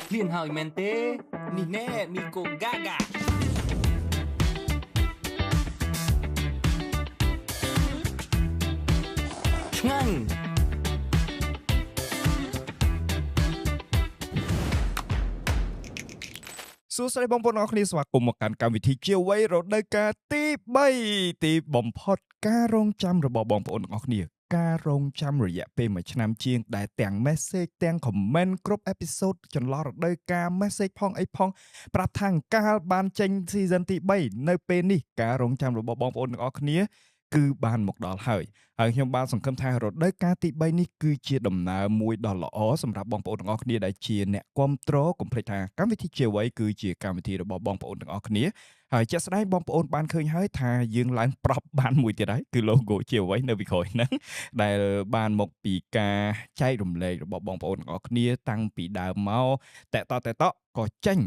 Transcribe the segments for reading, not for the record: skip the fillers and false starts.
Clean House Mente Ni Ne Miko Gaga Ngang សួស្តីបងប្អូនអរគ្នាស្វាគមន៍មកកាន់កម្មវិធីជាវ័យរដូវកាលទី3ទីបំផុតការរងចាំរបស់បងប្អូនទាំងអស់គ្នាការរងចាំរយៈពេល1ឆ្នាំជាងដែលទាំង message ទាំង comment គ្រប់ episode ចន្លោះរដូវកាល message ផងអីផងប្រាប់ថាកាលបានចេញ season ទី3នៅពេលនេះការរងចាំរបស់បងប្អូនទាំងអស់គ្នាគឺបានមកដល់ហើយខ្ញុំបានសង្ឃឹមថារដូវកាលទី3នេះគឺជាដំណើរមួយដ៏ល្អសម្រាប់បងប្អូនទាំងអស់គ្នាដែលជាអ្នកគាំទ្រកុំភ្លេចថាកម្មវិធីជាវ័យគឺជាកម្មវិធីរបស់បងប្អូនទាំងអស់គ្នាហើយជាក់ស្ដែងបងប្អូនបានឃើញហើយថាយើងឡើងប្រាប់បានមួយទៀតហើយគឺ logo ជាវ័យនៅពីក្រោយហ្នឹងដែលបានមកពីការចែករំលែករបស់បងប្អូនទាំងអស់គ្នាតាំងពីដើមមកតែតក៏ចេញ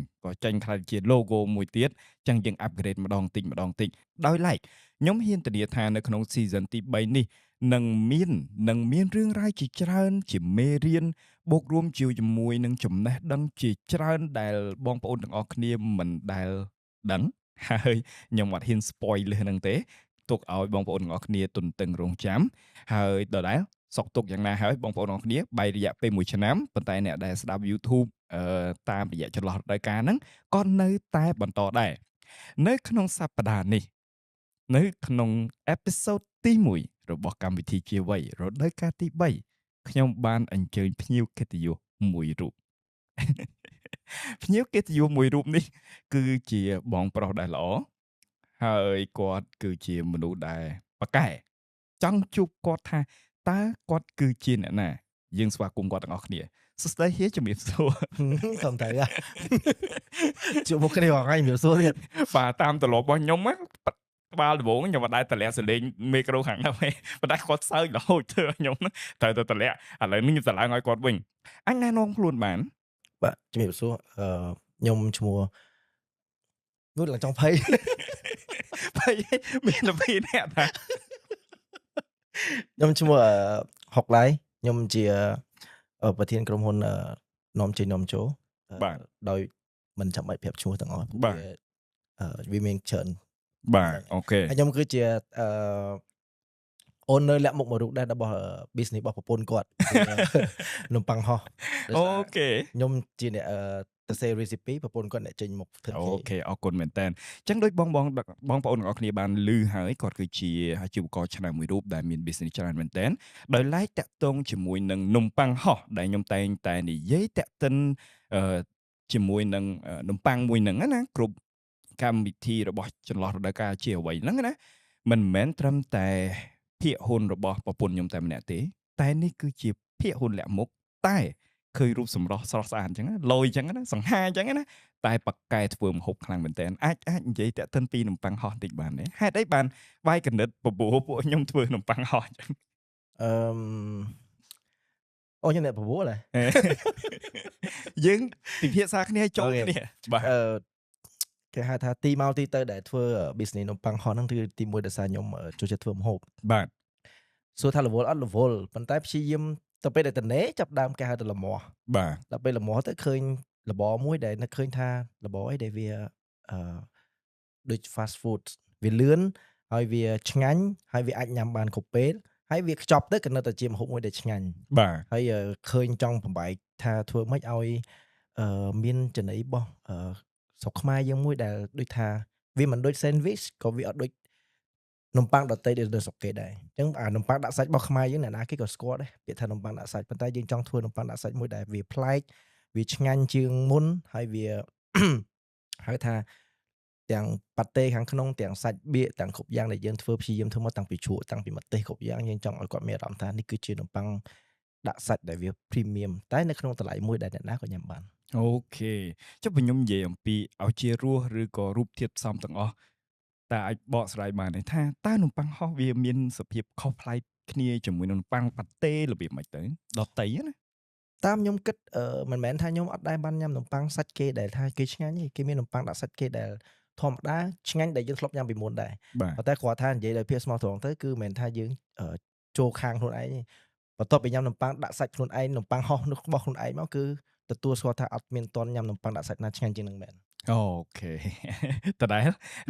ខ្លះជា logo មួយទៀតចឹងយើង upgrade ម្ដងតិចដោយឡែកខ្ញុំហ៊ានធានាថានៅក្នុង season ទី3នេះនឹងមានរឿងរ៉ាវជាច្រើនជាមេរៀនបូករួមជាមួយនឹងចំណេះដឹងជាច្រើនដែលបងប្អូនទាំងអស់គ្នាមិនដែលដឹងហើយខ្ញុំអត់ហ៊ាន spoil លើហ្នឹងទេទុកឲ្យបងប្អូនទាំងអស់គ្នាទន្ទឹងរង់ចាំហើយដដែលសុកទុកយ៉ាងណាហើយបងប្អូនទាំងអស់គ្នាបែររយៈពេល1ឆ្នាំប៉ុន្តែអ្នកដែលស្ដាប់ YouTube តាមរយៈចន្លោះរដូវកាលហ្នឹងក៏នៅតែបន្តដែរនៅក្នុងសប្តាហ៍នេះនៅក្នុងអេពីសូតទី1របស់កម្មវិធីជាវ័យរដូវកាលទី3ខ្ញុំបានអញ្ជើញភ្ញៀវកិត្តិយសមួយរូប ភ្ញៀវកិត្តិយសមួយរូបនេះគឺជាបងប្រុសដែលល្អហើយគាត់គឺជាមនុស្សដែលប៉ាកែចង់ជួបគាត់ថាតើគាត់គឺជាអ្នកណាយើងស្វាគមន៍គាត់ទាំងអស់គ្នាសួស្តីហៀជំរាបសួរ សុំតែជួបមុខគ្នាថ្ងៃជំរាបសួរទៀត បាទតាមទម្លាប់របស់ខ្ញុំក្បាលដំបូងខ្ញុំអត់ដែរតម្លាក់សលេងមីក្រូខាងនោះទេប៉ុន្តែគាត់សើចរហូតធ្វើខ្ញុំត្រូវទៅតម្លាក់ឥឡូវនេះខ្ញុំតម្លើងឲ្យគាត់វិញអញណែនាំខ្លួនបាន បាទជំរាបសួរខ្ញុំឈ្មោះងូតឡើងចង់ភ័យ មានល្បីអ្នកតា ខ្ញុំឈ្មោះហុកឡៃខ្ញុំជាប្រធានក្រុមហ៊ុននាំចេញនាំចូលបាទ ដោយមិនចាំបាច់ប្រាប់ឈ្មោះទាំងអស់ បាទ វាមានច្រើន បាទអូខេ ហើយខ្ញុំគឺជាowner លាក់មុខមួយរូបដែររបស់ business របស់ប្រពន្ធគាត់ នំប៉័ងហោះ អូខេ ខ្ញុំជាអ្នកទៅសេ recipe ប្រពន្ធគាត់អ្នកចេញមុខធ្វើ អូខេអរគុណមែនតើអញ្ចឹងដូចបងប្អូនទាំងអស់គ្នាបានឮហើយគាត់គឺជាអាជីវករឆ្នើមមួយរូបដែលមាន business ច្រើនមែនតើដោយឡែកតាក់ទងជាមួយនឹងនំប៉័ងហោះដែលខ្ញុំតែងតែនិយាយតាក់ទិនជាមួយនឹងនំប៉័ងមួយហ្នឹងណាគ្រប់កម្មវិធីរបស់ចន្លោះរដូវកាលជាអ្វីហ្នឹងណាមិនមែនត្រឹមតែភាគហ៊ុនរបស់ប្រពន្ធខ្ញុំតែម្នាក់ទេតែនេះគឺជាភាគហ៊ុនលាក់មុខតែឃើញរូបសម្រស់ស្រស់ស្អាតអញ្ចឹងណាលយអញ្ចឹងណាសង្ហាអញ្ចឹងណាតែប៉ាកែធ្វើម្ហូបខ្លាំងមែនតើអាចនិយាយតាក់ទិនពីនំប៉័ងហោះតិចបានទេហេតុអីបានវាយកណិតបបួពួកខ្ញុំធ្វើនំប៉័ងហោះអញ្ចឹង ខ្ញុំអ្នកប្រវល់ហ៎ យើងពិភាក្សាគ្នាចូលគ្នាបាទ គេហៅថាទីមកទីទៅដែលធ្វើ business នំប៉័ងហោះហ្នឹងគឺទីមួយដោយសារខ្ញុំចូលចិត្តធ្វើម្ហូប បាទ សួរថារវល់អត់រវល់ប៉ុន្តែព្យាយាមទៅពេលដែលតនេចាប់ដើមគេហៅទៅលមាស់ បាទ ដល់ពេលលមាស់ទៅឃើញរបរមួយដែលនឹកឃើញថារបរអីដែលវាដូច fast food វាលឿនហើយវាឆ្ងាញ់ហើយវាអាចញ៉ាំបានគ្រប់ពេលហើយវាខ្ចប់ទៅក៏នៅតែជាម្ហូបមួយដែលឆ្ងាញ់ បាទ ហើយឃើញចង់បំបែកថាធ្វើម៉េចឲ្យមានចំណីរបស់ស្រុកខ្មែរយើងមួយដែលដូចថាវាមិនដូច sandwich ក៏វាអត់ដូចនំប៉័ងដតៃដែលនៅស្រុកគេដែរអញ្ចឹងអានំប៉័ងដាក់សាច់របស់ខ្មែរយើងអ្នកណាគេក៏ស្គាល់ដែរពាក្យថានំប៉័ងដាក់សាច់ប៉ុន្តែយើងចង់ធ្វើនំប៉័ងដាក់សាច់មួយដែលវាប្លែកវាឆ្ងាញ់ជាងមុនហើយវា ហៅថាទាំងប៉ាតេខាងក្នុងទាំងសាច់បៀកទាំងគ្រប់យ៉ាងដែលយើងធ្វើព្យាយាមធ្វើមកតាំងពីជ្រក់តាំងពីម្ទេសគ្រប់យ៉ាងយើងចង់ឲ្យគាត់មានអារម្មណ៍ថានេះគឺជានំប៉័ងដាក់សាច់ដែលវា premium តែនៅក្នុងតម្លៃមួយដែលអ្នកណាក៏ញ៉ាំបាន អូខេចុះបើខ្ញុំនិយាយអំពីឲ្យជារសឬក៏រូបធាតុផ្សំទាំងអស់តើអាចបកស្រាយបានទេថាតើនំប៉័ងហោះវាមានសភាពខុសប្លែកគ្នាជាមួយនឹងនំប៉័ងប៉ាតេរបៀបម៉េចទៅដតៃណា តាមខ្ញុំគិតមិនមែនថាខ្ញុំអត់ដែរបានញ៉ាំនំប៉័ងសាច់គេដែលថាគេឆ្ងាញ់ទេគេមាននំប៉័ងដាក់សាច់គេដែលធម្មតាឆ្ងាញ់ដែលយើងធ្លាប់ញ៉ាំពីមុនដែរ បាទ ប៉ុន្តែគាត់ថានិយាយដោយភាពស្មោះត្រង់ទៅគឺមិនមែនថាយើងចូលខាងខ្លួនឯងទេបន្ទាប់ពីញ៉ាំនំប៉័ងដាក់សាច់ខ្លួនឯងនំប៉័ងហោះនោះរបស់ខ្លួនឯងមកគឺ ទទួលស្គាល់ថាអត់មានតន់ញ៉ាំនំប៉័ងដាក់សាច់ណាឆ្ងាញ់ជាងនឹងមែន អូខេ តដែល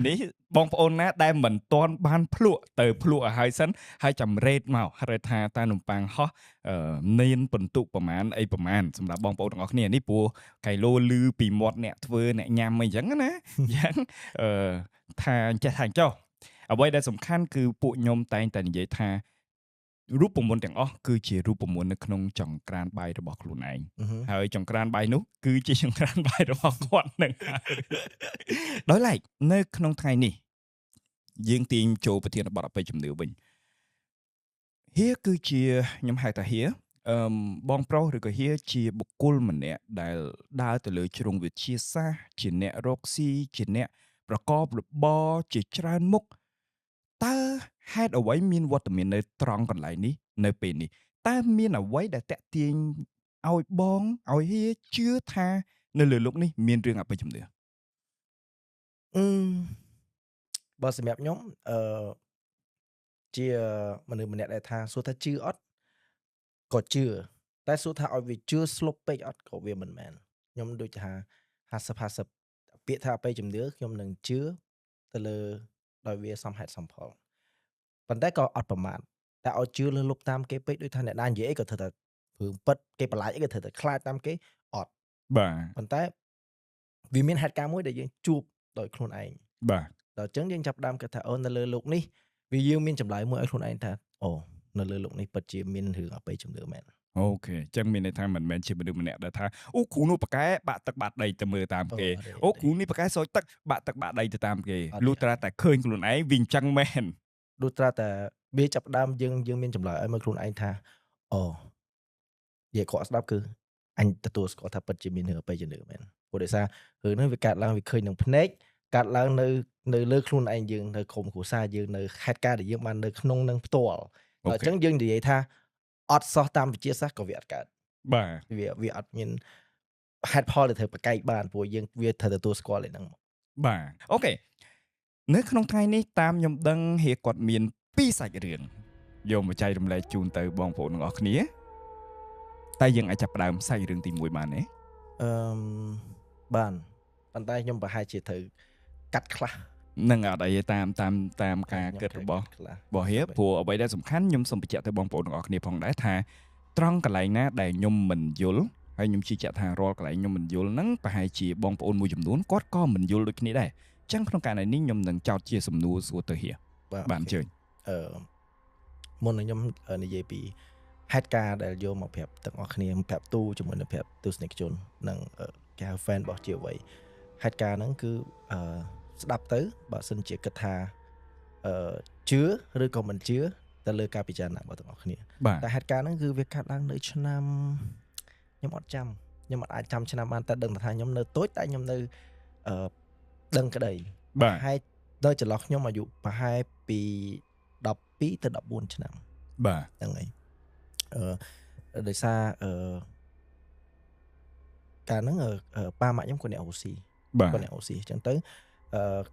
នេះបងប្អូនណាដែលមិនទាន់បានភ្លក់ទៅភ្លក់ឲ្យហើយសិនហើយចាំរ៉េតមករ៉េតថាតើនំប៉័ងហោះមានបន្ទុកប្រមាណអីប្រមាណសម្រាប់បងប្អូនទាំងអស់គ្នានេះព្រោះកៃឡូលឺពីមាត់អ្នកធ្វើអ្នកញ៉ាំអីចឹងណាអញ្ចឹងថាចេះថាចុះអ្វីដែលសំខាន់គឺពួកខ្ញុំតែងតែនិយាយថារូបមន្តទាំងអស់គឺជារូបមន្តនៅក្នុងចង្ក្រានបាយរបស់ខ្លួនឯងហើយចង្ក្រានបាយនោះគឺជាចង្ក្រានបាយរបស់គាត់នឹងដោយឡែកនៅក្នុងថ្ងៃនេះយើងទាញចូលប្រធានបទអបិយជំនឿវិញហៀគឺជាខ្ញុំហៅថាហៀបងប្រុសឬក៏ហៀជាបុគ្គលម្នាក់ដែលដើរទៅលើជ្រុងវិទ្យាសាស្ត្រជាអ្នករកស៊ីជាអ្នកប្រកបរបរជាច្រើនមុខតើហេតុអ្វីមានវត្តមាននៅត្រង់កន្លែងនេះនៅពេលនេះតើមានអ្វីដែលតាក់ទាញឲ្យបងឲ្យហៀជឿថានៅលើលោកនេះមានរឿងអបិយជំនឿបើសម្រាប់ខ្ញុំជាមនុស្សម្នាក់ដែលថាសួរថាជឿអត់ក៏ជឿតែសួរថាឲ្យវាជឿស្លុបពេកអត់ក៏វាមិនមែនខ្ញុំដូចថា50ពាក្យថាអបិយជំនឿខ្ញុំនឹងជឿទៅលើដោយវាសមហេតុសមផលប៉ុន្តែក៏អត់ប្រមាថតែឲ្យជឿលើលុបតាមគេពេកដូចថាអ្នកណានិយាយអីក៏ធ្វើតែរឿងពិតគេបន្លាចអីក៏ធ្វើតែខ្លាចតាមគេអត់បាទប៉ុន្តែវាមានហេតុការណ៍មួយដែលយើងជួបដោយខ្លួនឯងបាទដល់អញ្ចឹងយើងចាប់ផ្ដើមគិតថាអូនៅលើโลกនេះវាយើងមានចម្លើយមួយឲ្យខ្លួនឯងថាអូនៅលើโลกនេះពិតជាមានរឿងអបិយជំនឿមែនអូខេអញ្ចឹងមានន័យថាមិនមែនជាមនុស្សម្នាក់ដែលថាអូគ្រូនោះប៉កែបាក់ទឹកបាក់ដីទៅមើលតាមគេអូគ្រូនេះប៉កែសោចទឹកបាក់ទឹកបាក់ដីទៅតាមគេលុះត្រាតែឃើញខ្លួនឯងវាអញ្ចឹងមែនលុះត្រាតែវាចាប់ផ្ដើមយើងមានចម្លើយឲ្យមើលខ្លួនឯងថាអូនិយាយខកស្ដាប់គឺអញទទួលស្គាល់ថាពិតជាមានរឿងអបិយជំនឿមែនព្រោះដោយសាររឿងហ្នឹងវាកាត់ឡើងវាឃើញនឹងភ្នែកកាត់ឡើងនៅលើខ្លួនឯងយើងនៅក្រុមគ្រួសារយើងនៅហេតុការណ៍ដែលយើងបាននៅក្នុងនឹងផ្ទាល់អញ្ចឹងយើងនិយាយថាអត់សោះតាមវិទ្យាសាស្ត្រក៏វាអត់កើតបាទវាអត់មានហេតុផលដែលត្រូវប្រកែកបានព្រោះយើងវាត្រូវទទួលស្គាល់ឯហ្នឹងបាទអូខេនៅក្នុងថ្ងៃនេះតាមខ្ញុំដឹងហៀគាត់មាន2សាច់រឿងយកមកចែករំលែកជូនទៅបងប្អូនទាំងអស់គ្នាតែយើងអាចចាប់ផ្ដើមសាច់រឿងទី1បានទេបានប៉ុន្តែខ្ញុំប្រហែលជាត្រូវកាត់ខ្លះនឹងអត់អីតាមការគិតរបស់ហៀព្រោះអ្វីដែលសំខាន់ខ្ញុំសូមបញ្ជាក់ទៅបងប្អូនទាំងអស់គ្នាផងដែរថាត្រង់កន្លែងណាដែលខ្ញុំមិនយល់ហើយខ្ញុំជឿជាក់ថារាល់កន្លែងខ្ញុំមិនយល់ហ្នឹងប្រហែលជាបងប្អូនមួយចំនួនគាត់ក៏មិនយល់ដូចគ្នាដែរអញ្ចឹងក្នុងករណីនេះខ្ញុំនឹងចោទជាសំណួរសួរទៅហៀបានអញ្ជើញមុននឹងខ្ញុំនិយាយពីហេតុការណ៍ដែលយកមកប្រាប់ទាំងអស់គ្នាប្រាប់ទូជាមួយនឹងប្រាប់ទស្សនិកជននិងគេហៅ fan របស់ជាអ្វីហេតុការណ៍ហ្នឹងគឺស្ដាប់ទៅបើសិនជាគិតថាជឿឬក៏មិនជឿទៅលើការពិចារណារបស់ទាំងអស់គ្នាតែហេតុការណ៍ហ្នឹងគឺវាកាត់ឡើងនៅឆ្នាំខ្ញុំអត់ចាំខ្ញុំអត់អាចចាំឆ្នាំបានតែដឹងថាខ្ញុំនៅតូចតែខ្ញុំនៅដឹងក្តីបាទដល់ចន្លោះខ្ញុំអាយុប្រហែលពី12ទៅ14ឆ្នាំបាទហ្នឹងហើយដោយសារកាលហ្នឹងប៉ាម៉ាក់ខ្ញុំគាត់អ្នកអូស៊ីគាត់អ្នកអូស៊ីអញ្ចឹងទៅ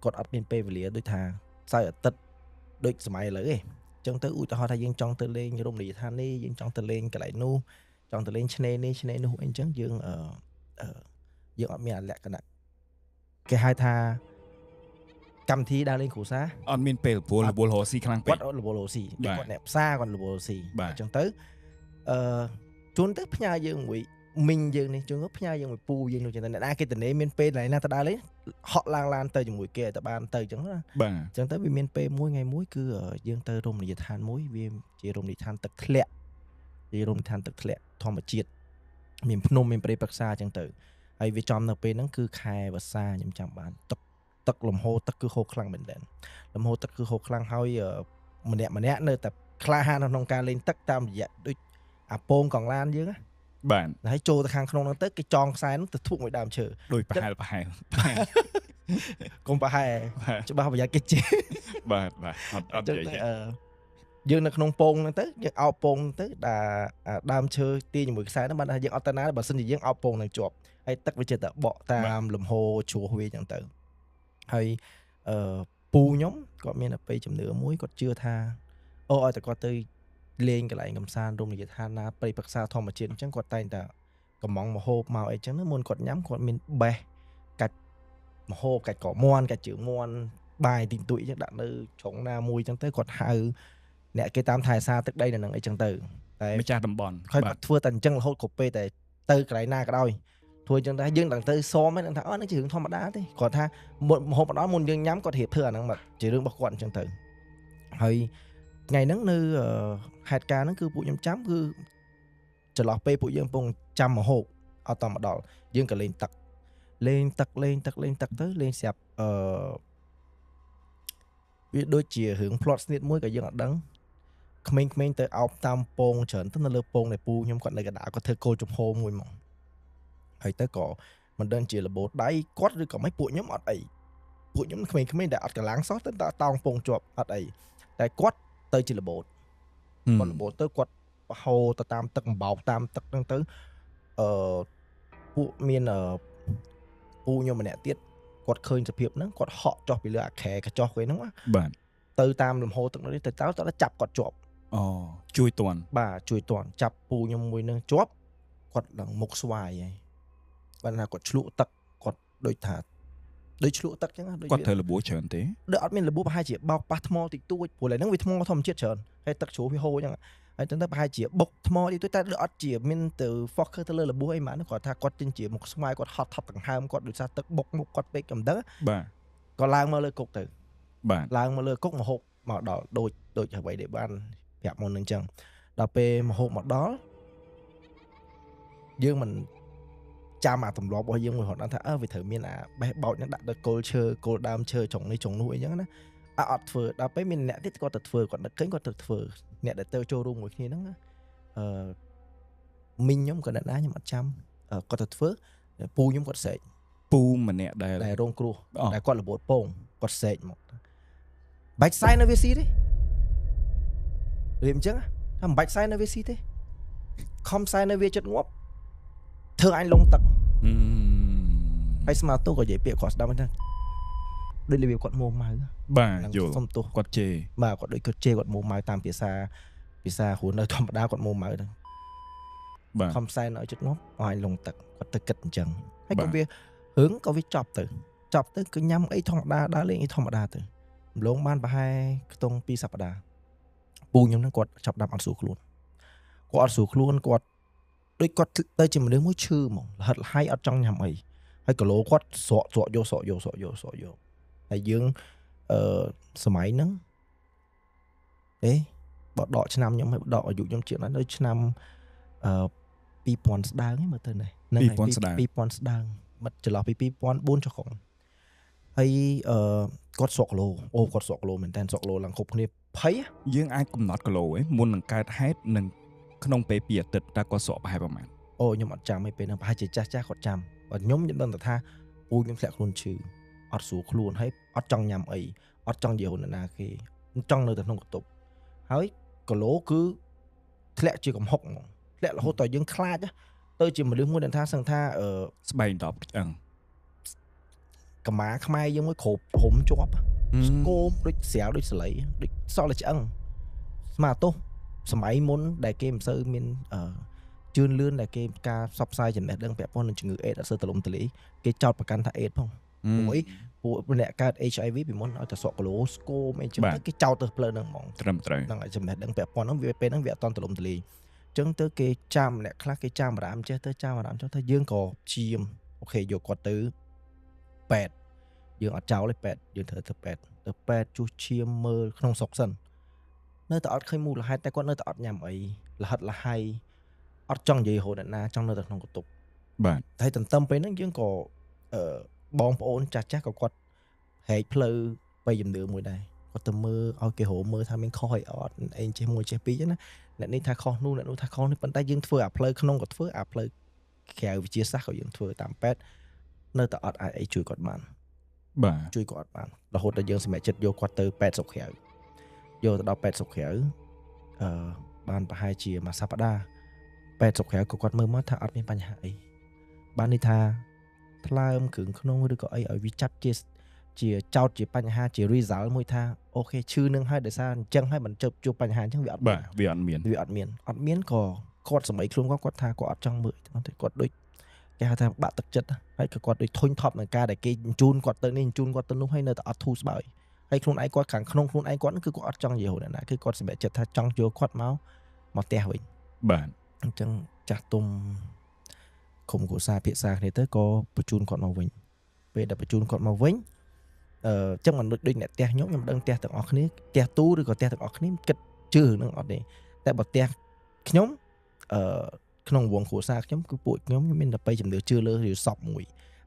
គាត់អត់មានពេលវេលាដូចថាសៅរ៍អាទិត្យដូចសម័យឥឡូវទេអញ្ចឹងទៅឧទាហរណ៍ថាយើងចង់ទៅលេងរមណីយដ្ឋាននេះយើងចង់ទៅលេងកន្លែងនោះចង់ទៅលេងឆ្នេរនេះឆ្នេរនោះអីអញ្ចឹងយើងអត់មានលក្ខណៈគេហៅថាកម្មវិធីដើរលេងគ្រួសារអត់មានពេលព្រោះរវល់រស់ស៊ីខ្លាំងពេកគាត់រវល់រស់ស៊ីគាត់អ្នកផ្សារគាត់រវល់រស់ស៊ីអញ្ចឹងទៅជួនទៅផ្ញើយើងមួយមីងយើងនេះជួនទៅផ្ញើយើងមួយពូយើងនោះចឹងតែអ្នកណាគេតនេមានពេលណាទៅដើរលេងហក់ឡើងឡានទៅជាមួយគេទៅបានទៅចឹងណាបាទអញ្ចឹងទៅវាមានពេលមួយថ្ងៃមួយគឺយើងទៅរមណីយដ្ឋានមួយវាជារមណីយដ្ឋានទឹកធ្លាក់ជារមណីយដ្ឋានទឹកធ្លាក់ធម្មជាតិមានភ្នំមានព្រៃព្រឹក្សាអញ្ចឹងទៅហើយវាចំនៅពេលហ្នឹងគឺខែវស្សាខ្ញុំចាំបានទឹកលំហូរទឹកគឺហូរខ្លាំងមែនទែនលំហូរទឹកគឺហូរខ្លាំងហើយម្នាក់នៅតែក្លាហានក្នុងការលេងទឹកតាមរយៈដូចអាពងកង់ឡានយើងណាបាទហើយចូលទៅខាងក្នុងហ្នឹងទៅគេចងខ្សែហ្នឹងទៅធុកមួយដើមឈើដូចប្រហែលកុំប្រហែលច្បាស់ប្រយ័ត្នគេជេរបាទអត់និយាយយើងនៅក្នុងពងហ្នឹងទៅយើងអោបពងទៅដើមឈើទាញជាមួយខ្សែហ្នឹងបានថាយើងអត់ទៅណាបើសិនជាយើងអោបពងនឹងជាប់ហើយទឹកវាចេះតែបក់តាមលំហូរជ្រោះវាអញ្ចឹងទៅហើយពូខ្ញុំគាត់មានអបិយជំនឿមួយគាត់ជឿថាអូឲ្យតែគាត់ទៅលេងកន្លែងកំសាន្តរមណីយដ្ឋានណាព្រៃព្រឹក្សាធម្មជាតិអញ្ចឹងគាត់តែងតែ កំងមហូបមកអីចឹងណាមុនគាត់ញ៉ាំគាត់មានបេះកាច់មហូបកាច់កមាន់កាច់ជើងមាន់បាយទីទុយចឹងដាក់នៅជ្រុងណាមួយចឹងទៅគាត់ហៅអ្នកគេតាមថែសារទឹកដីនៅនឹងអីចឹងទៅតែ ម្ចាស់តំបន់ គាត់ធ្វើតែអញ្ចឹងរហូតគ្រប់ពេលតែទៅកន្លែងណាក៏ដោយធ្វើអញ្ចឹងដែរយើងដល់ទៅសមហ្នឹងថាហ្នឹងជារឿងធម្មតាទេគាត់ថាមហូបម្ដងមុនយើងញ៉ាំគាត់រៀបធ្វើអាហ្នឹងមកជារឿងរបស់គាត់អញ្ចឹងទៅហើយថ្ងៃហ្នឹងនៅហេតុការណ៍ហ្នឹងគឺពួកខ្ញុំចាំគឺចន្លោះពេលពួកយើងកំពុងចាំមហូបអត់តមកដល់យើងក៏លេងទឹកទៅលេងស្រាប់វាដូចជារឿងផ្្លាត់ស្នៀតមួយក៏យើងអត់ដឹងក្មេងៗទៅអោបតាមពងច្រើនទៅនៅលើពងនៃពូខ្ញុំគាត់នៅកណ្ដាលគាត់ធ្វើគោលចំហមួយហ្មងហើយទៅក៏មិនដឹងជារបូតដៃគាត់ឬក៏មិនពួកខ្ញុំអត់អីពួកខ្ញុំក្មេងៗដែលអត់កម្លាំងសោះទៅតោងពងជាប់អត់អីតែគាត់ទៅជារបូតគាត់របូតទៅគាត់បហូរទៅតាមទឹកអំបោកតាមទឹកហ្នឹងទៅពួកមានពូខ្ញុំម្នាក់ទៀតគាត់ឃើញសភាពហ្នឹងគាត់ហក់ចុះពីលើអាខែកញ្ចោះគេហ្នឹងបាទទៅតាមលំហូរទឹកនោះទៅតើចាប់គាត់ជាប់អូជួយតន់បាទជួយតន់ចាប់ពូខ្ញុំមួយនឹងជាប់គាត់ឡើងមុខស្វាយហើយបានថាគាត់ឆ្លក់ទឹកគាត់ដូចថាដូចឆ្លក់ទឹកចឹងដូចគាត់ត្រូវលបួសច្រើនទេដូចអត់មានលបួសប្រហែលជាបោកប៉ះថ្មតិចតួចព្រោះឡើយហ្នឹងវាថ្មធម្មជាតិច្រើនហើយទឹកជ្រោះវាហូរចឹងហើយទៅប្រហែលជាបុកថ្មតិចតួចតែអត់ជាមានទៅ focus ទៅលើលបួសអីហ្មងគាត់ថាគាត់ចេញជាមុខស្វាយគាត់ហត់ថប់ដង្ហើមគាត់ដោយសារទឹកបុកមុខគាត់ពេកកំដៅបាទគាត់ឡើងមកលើគុកទៅបាទឡើងមកលើគុកមកហូបមកដល់ដូចអ្វីដែលបានប្រាប់មុននឹងចឹងដល់ពេលមកហូបមកដល់យើងមិនចាំអាទម្លាប់របស់យើងមួយរហូតដល់ថាវាត្រូវមានអាបេះបោចហ្នឹងដាក់ទៅគល់ឈើគល់ដើមឈើចុងនេះចុងនោះអីចឹងណាអត់ធ្វើដល់ពេលមានអ្នកទៀតគាត់ទៅធ្វើគាត់នឹកឃើញគាត់ទៅធ្វើអ្នកដែលទៅចូលរួមមួយគ្នាហ្នឹងមីងខ្ញុំក៏អ្នកណាខ្ញុំអត់ចាំគាត់ទៅធ្វើពូខ្ញុំគាត់ស្រែកពូម្នាក់ដែលរងគ្រោះដែលគាត់របូតពងគាត់ស្រែកមកបាច់សែននៅវាស៊ីទេរៀបអញ្ចឹងថាមិនបាច់សែននៅវាស៊ីទេខំសែននៅវាចិត្តងាប់ធ្វើអញលងទឹកហើយស្មាតូក៏និយាយពាក្យគាត់ស្ដាប់ហ្នឹងដូចរបៀបគាត់មោម៉ៅបាទយល់សុំទោសគាត់ជេរបាទគាត់ដូចគាត់ជេរគាត់មោម៉ៅតាមភាសាហួននៅធម្មតាគាត់មោម៉ៅហ្នឹងបាទខំសែនឲ្យចិត្តងាប់ឲ្យអញលងទឹកគាត់ទៅគិតអញ្ចឹងហើយក៏វារឿងក៏វាចប់ទៅគឺញ៉ាំអីធម្មតាដើរលេងអីធម្មតាទៅម្លងបានប្រហែលខ្ទង់2សប្តាហ៍ពូខ្ញុំហ្នឹងគាត់ចាប់ដាប់អត់ស្រួលខ្លួនគាត់ដូចគាត់ទៅជាមនុស្សមួយឈឺហ្មងលហិតលហើយអត់ចង់ញ៉ាំអីហើយគីឡូគាត់ស្រកយកហើយយើងសម័យហ្នឹងបើដកឆ្នាំខ្ញុំឲ្យដកអាយុខ្ញុំជាងហ្នឹងនៅឆ្នាំ2000ស្ដើងហ្នឹងមើលទៅនេះ2000ស្ដើងមិត្តចន្លោះពី2004ចុះក្រោមហើយគាត់ស្រកគីឡូគាត់ស្រកគីឡូមែនតើស្រកគីឡូឡើងគ្រប់គ្នាភ័យយើងអាចកំណត់គីឡូមុននឹងកើតហេតុនឹងក្នុងពេល2អាទិត្យតើគាត់ស្រកប្រហែលប្រហែលខ្ញុំអត់ចាំទេពេលហ្នឹងប្រហែលជាចាស់គាត់ចាំបើខ្ញុំដឹងតែថាពូខ្ញុំធ្លាក់ខ្លួនឈឺអត់ស្រួលខ្លួនហើយអត់ចង់ញ៉ាំអីអត់ចង់និយាយនរណាគេចង់នៅតែក្នុងកន្ទប់ហើយគីឡូគឺធ្លាក់ជាកំហុកហ្មងធ្លាក់រហូតដល់យើងខ្លាចទៅជាមនុស្សមួយដែលថាសឹងថាស្បែកដប់ឆ្អឹងកម្មាខ្មែរយើងមួយគ្របព្រំជាប់ស្គមដូចស្រាវដូចសលៃដូចសល់តែឆ្អឹងស្មាតោះសម័យមុនដែលគេមិនសូវមានជឿនលឿនដែលគេការផ្សព្វផ្សាយចំណេះដឹងពាក់ព័ន្ធនឹងជំងឺអេដអត់សូវទលំទលាយគេចោទប្រកាន់ថាអេដផងពួកអ្នកកើត HIV ពីមុនឲ្យតែស្រកគីឡូស្គមអីចឹងទៅគេចោទទៅផ្លូវហ្នឹងហ្មងត្រឹមត្រូវហ្នឹងចំណេះដឹងពាក់ព័ន្ធហ្នឹងវាពេលហ្នឹងវាអត់តន់ទលំទលាយអញ្ចឹងទៅគេចាំអ្នកខ្លះគេចាំអារម្មណ៍ចេះទៅចាំអារម្មណ៍ចុះទៅយើងក៏ព្យាយាមអូខេយកគាត់ទៅពេទ្យយើងអត់ចោលទេពេទ្យយើងត្រូវទៅពេទ្យជួសឈាមមើលក្នុងស្រុកសិននៅតែអត់ឃើញមូលហេតុតែគាត់នៅតែអត់ញ៉ាំអីលហិតលហើយអត់ចង់និយាយរហូតដល់ណាចង់នៅតែក្នុងកន្ទប់បាទហើយទន្ទឹមពេលហ្នឹងយើងក៏បងប្អូនចាស់ក៏គាត់ហែកផ្លូវទៅជំនឿមួយដែរគាត់ទៅមើលឲ្យគេរកមើលថាមានខុសអីអត់អីចេះមួយចេះពីរចឹងណាអ្នកនេះថាខុសនោះអ្នកនោះថាខុសនេះប៉ុន្តែយើងធ្វើអាផ្លូវក្នុងក៏ធ្វើអាផ្លូវក្រៅវិទ្យាសាស្ត្រក៏យើងធ្វើតាមពេទ្យនៅតែអត់អាចអីជួយគាត់បានបាទជួយគាត់បានរហូតដល់យើងសម្រេចចិត្តយកគាត់ទៅពេទ្យស្រុកក្រៅយកទៅដល់ពេទ្យស្រុកក្រៅបានប្រហែលជាមួយសប្តាហ៍ពេទ្យស្រុកក្រៅក៏គាត់មើលមកថាអត់មានបញ្ហាអីបាននេះថាថ្លើមគ្រឿងក្នុងឬក៏អីឲ្យវាចាត់ជាចោតជាបញ្ហាជា result មួយថាអូខេឈឺនឹងហើយដោយសារអញ្ចឹងហើយមិនជួបបញ្ហាអញ្ចឹងវាអត់បាទវាអត់មានក៏ គាត់សម័យខ្លួនគាត់ថាគាត់អត់ចង់មើលទេគាត់ដូចគេហៅថាបាក់ទឹកចិត្តហើយក៏គាត់ដូចធុញថប់នឹងការដែលគេជូនគាត់ទៅនេះជូនគាត់ទៅនោះហើយនៅតែអត់ធូរស្បើយហើយខ្លួនឯងគាត់ខាងក្នុងខ្លួនឯងគាត់គឺគាត់អត់ចង់និយាយអ្នកណាគឺគាត់សម្រេចចិត្តថាចង់យកគាត់មកផ្ទះវិញបាទអញ្ចឹងចាស់ទុំគុំគ្រួសារភាសាគ្នាទៅក៏បញ្ជូនគាត់មកវិញពេលដែលបញ្ជូនគាត់មកវិញអញ្ចឹងមិនដូចអ្នកផ្ទះខ្ញុំដឹងផ្ទះទាំងអស់គ្នាផ្ទះទូឬក៏ផ្ទះទាំងអស់គ្នាគិតជឿនឹងអត់ទេតែបើផ្ទះខ្ញុំក្នុងវងគ្រួសារខ្ញុំគឺពួកខ្ញុំមានតែបីជំនឿជឿលើរៀលសពមួយ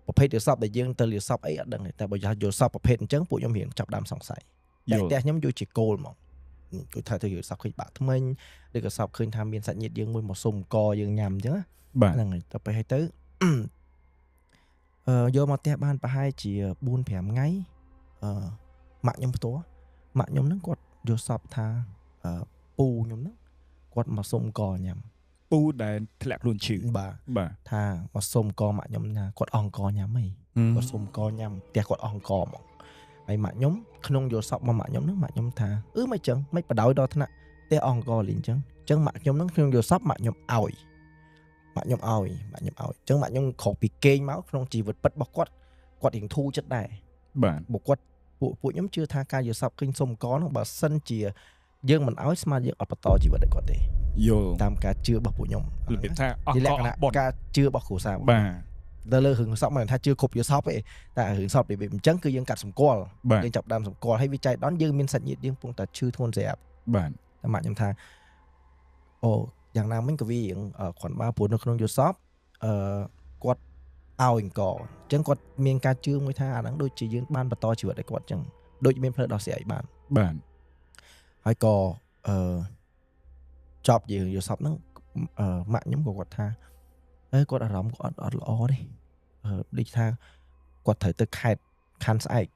ប្រភេទរៀលសពដែលយើងទៅរៀលសពអីអត់ដឹងទេតែបើយល់សពប្រភេទអញ្ចឹងពួកខ្ញុំរៀងចាប់ដើមសង្ស័យតែផ្ទះខ្ញុំយកជាគោលហ្មងគឺថាទៅរៀលសពឃើញបាក់ថ្មិញឬក៏សពឃើញថាមានសាច់ញាតិយើងមួយមកសុំកយើងញ៉ាំអញ្ចឹងហ្នឹងហើយទៅពេលទៅយកមកផ្ទះបានប្រហែលជា 4-5 ថ្ងៃម៉ាក់ខ្ញុំផ្ទាល់ម៉ាក់ខ្ញុំហ្នឹងគាត់យកសពថាពូខ្ញុំហ្នឹងគាត់មកសុំកញ៉ាំពូដែលធ្លាក់ខ្លួនឈឺបាទថាមកសុំកម៉ាក់ខ្ញុំថាគាត់អង្ករញ៉ាំហីគាត់សុំកញ៉ាំផ្ទះគាត់អង្ករហ្មងហើយម៉ាក់ខ្ញុំក្នុងយកសពមកម៉ាក់ខ្ញុំហ្នឹងម៉ាក់ខ្ញុំថាមិនចឹងមិនបដ ாய் ដល់ថ្នាក់ផ្ទះអង្ករលីអញ្ចឹងម៉ាក់ខ្ញុំហ្នឹងក្នុងយកសពម៉ាក់ខ្ញុំឲ្យម៉ាក់ខ្ញុំឲ្យអញ្ចឹងម៉ាក់ខ្ញុំខុសពីគេងមកក្នុងជីវិតពិតរបស់គាត់រៀងធូរចិត្តដែរបាទពួកគាត់ពួកខ្ញុំជឿថាការយកសពឃើញសុំកហ្នឹងបើសិនជាយើងមិនឲ្យស្មានយើងអត់បន្តជីវិតឲ្យគាត់ទេយល់តាមការជឿរបស់ពួកខ្ញុំរបៀបថាអស់លក្ខណៈការជឿរបស់គ្រួសារបាទដល់លើរឿងសពមិនថាជឿគ្រប់យកសពទេតែរឿងសពរបៀបអញ្ចឹងគឺយើងកាត់សម្គាល់យើងចាប់ដើមសម្គាល់ហើយវាចៃដន្យយើងមានសាច់ញាតិយើងពងតែឈឺធ្ងន់ស្រាប់បាទតែម៉ាក់ខ្ញុំថាអូយ៉ាងណាមិញក៏វារៀងគ្រាន់បើព្រោះនៅក្នុងយកសពគាត់ឲ្យអង្គអញ្ចឹងគាត់មានការជឿមួយថាអាហ្នឹងដូចជាយើងបានបន្តជីវិតឲ្យគាត់អញ្ចឹងដូចមានផ្លូវដោះស្រាយបានបាទហើយក៏ចប់យើងយកសពហ្នឹងម៉ាក់ខ្ញុំក៏គាត់ថាគាត់អារម្មណ៍គាត់អត់ល្អទេដូចថាគាត់ត្រូវទៅខេត្តខាន់ស្អែក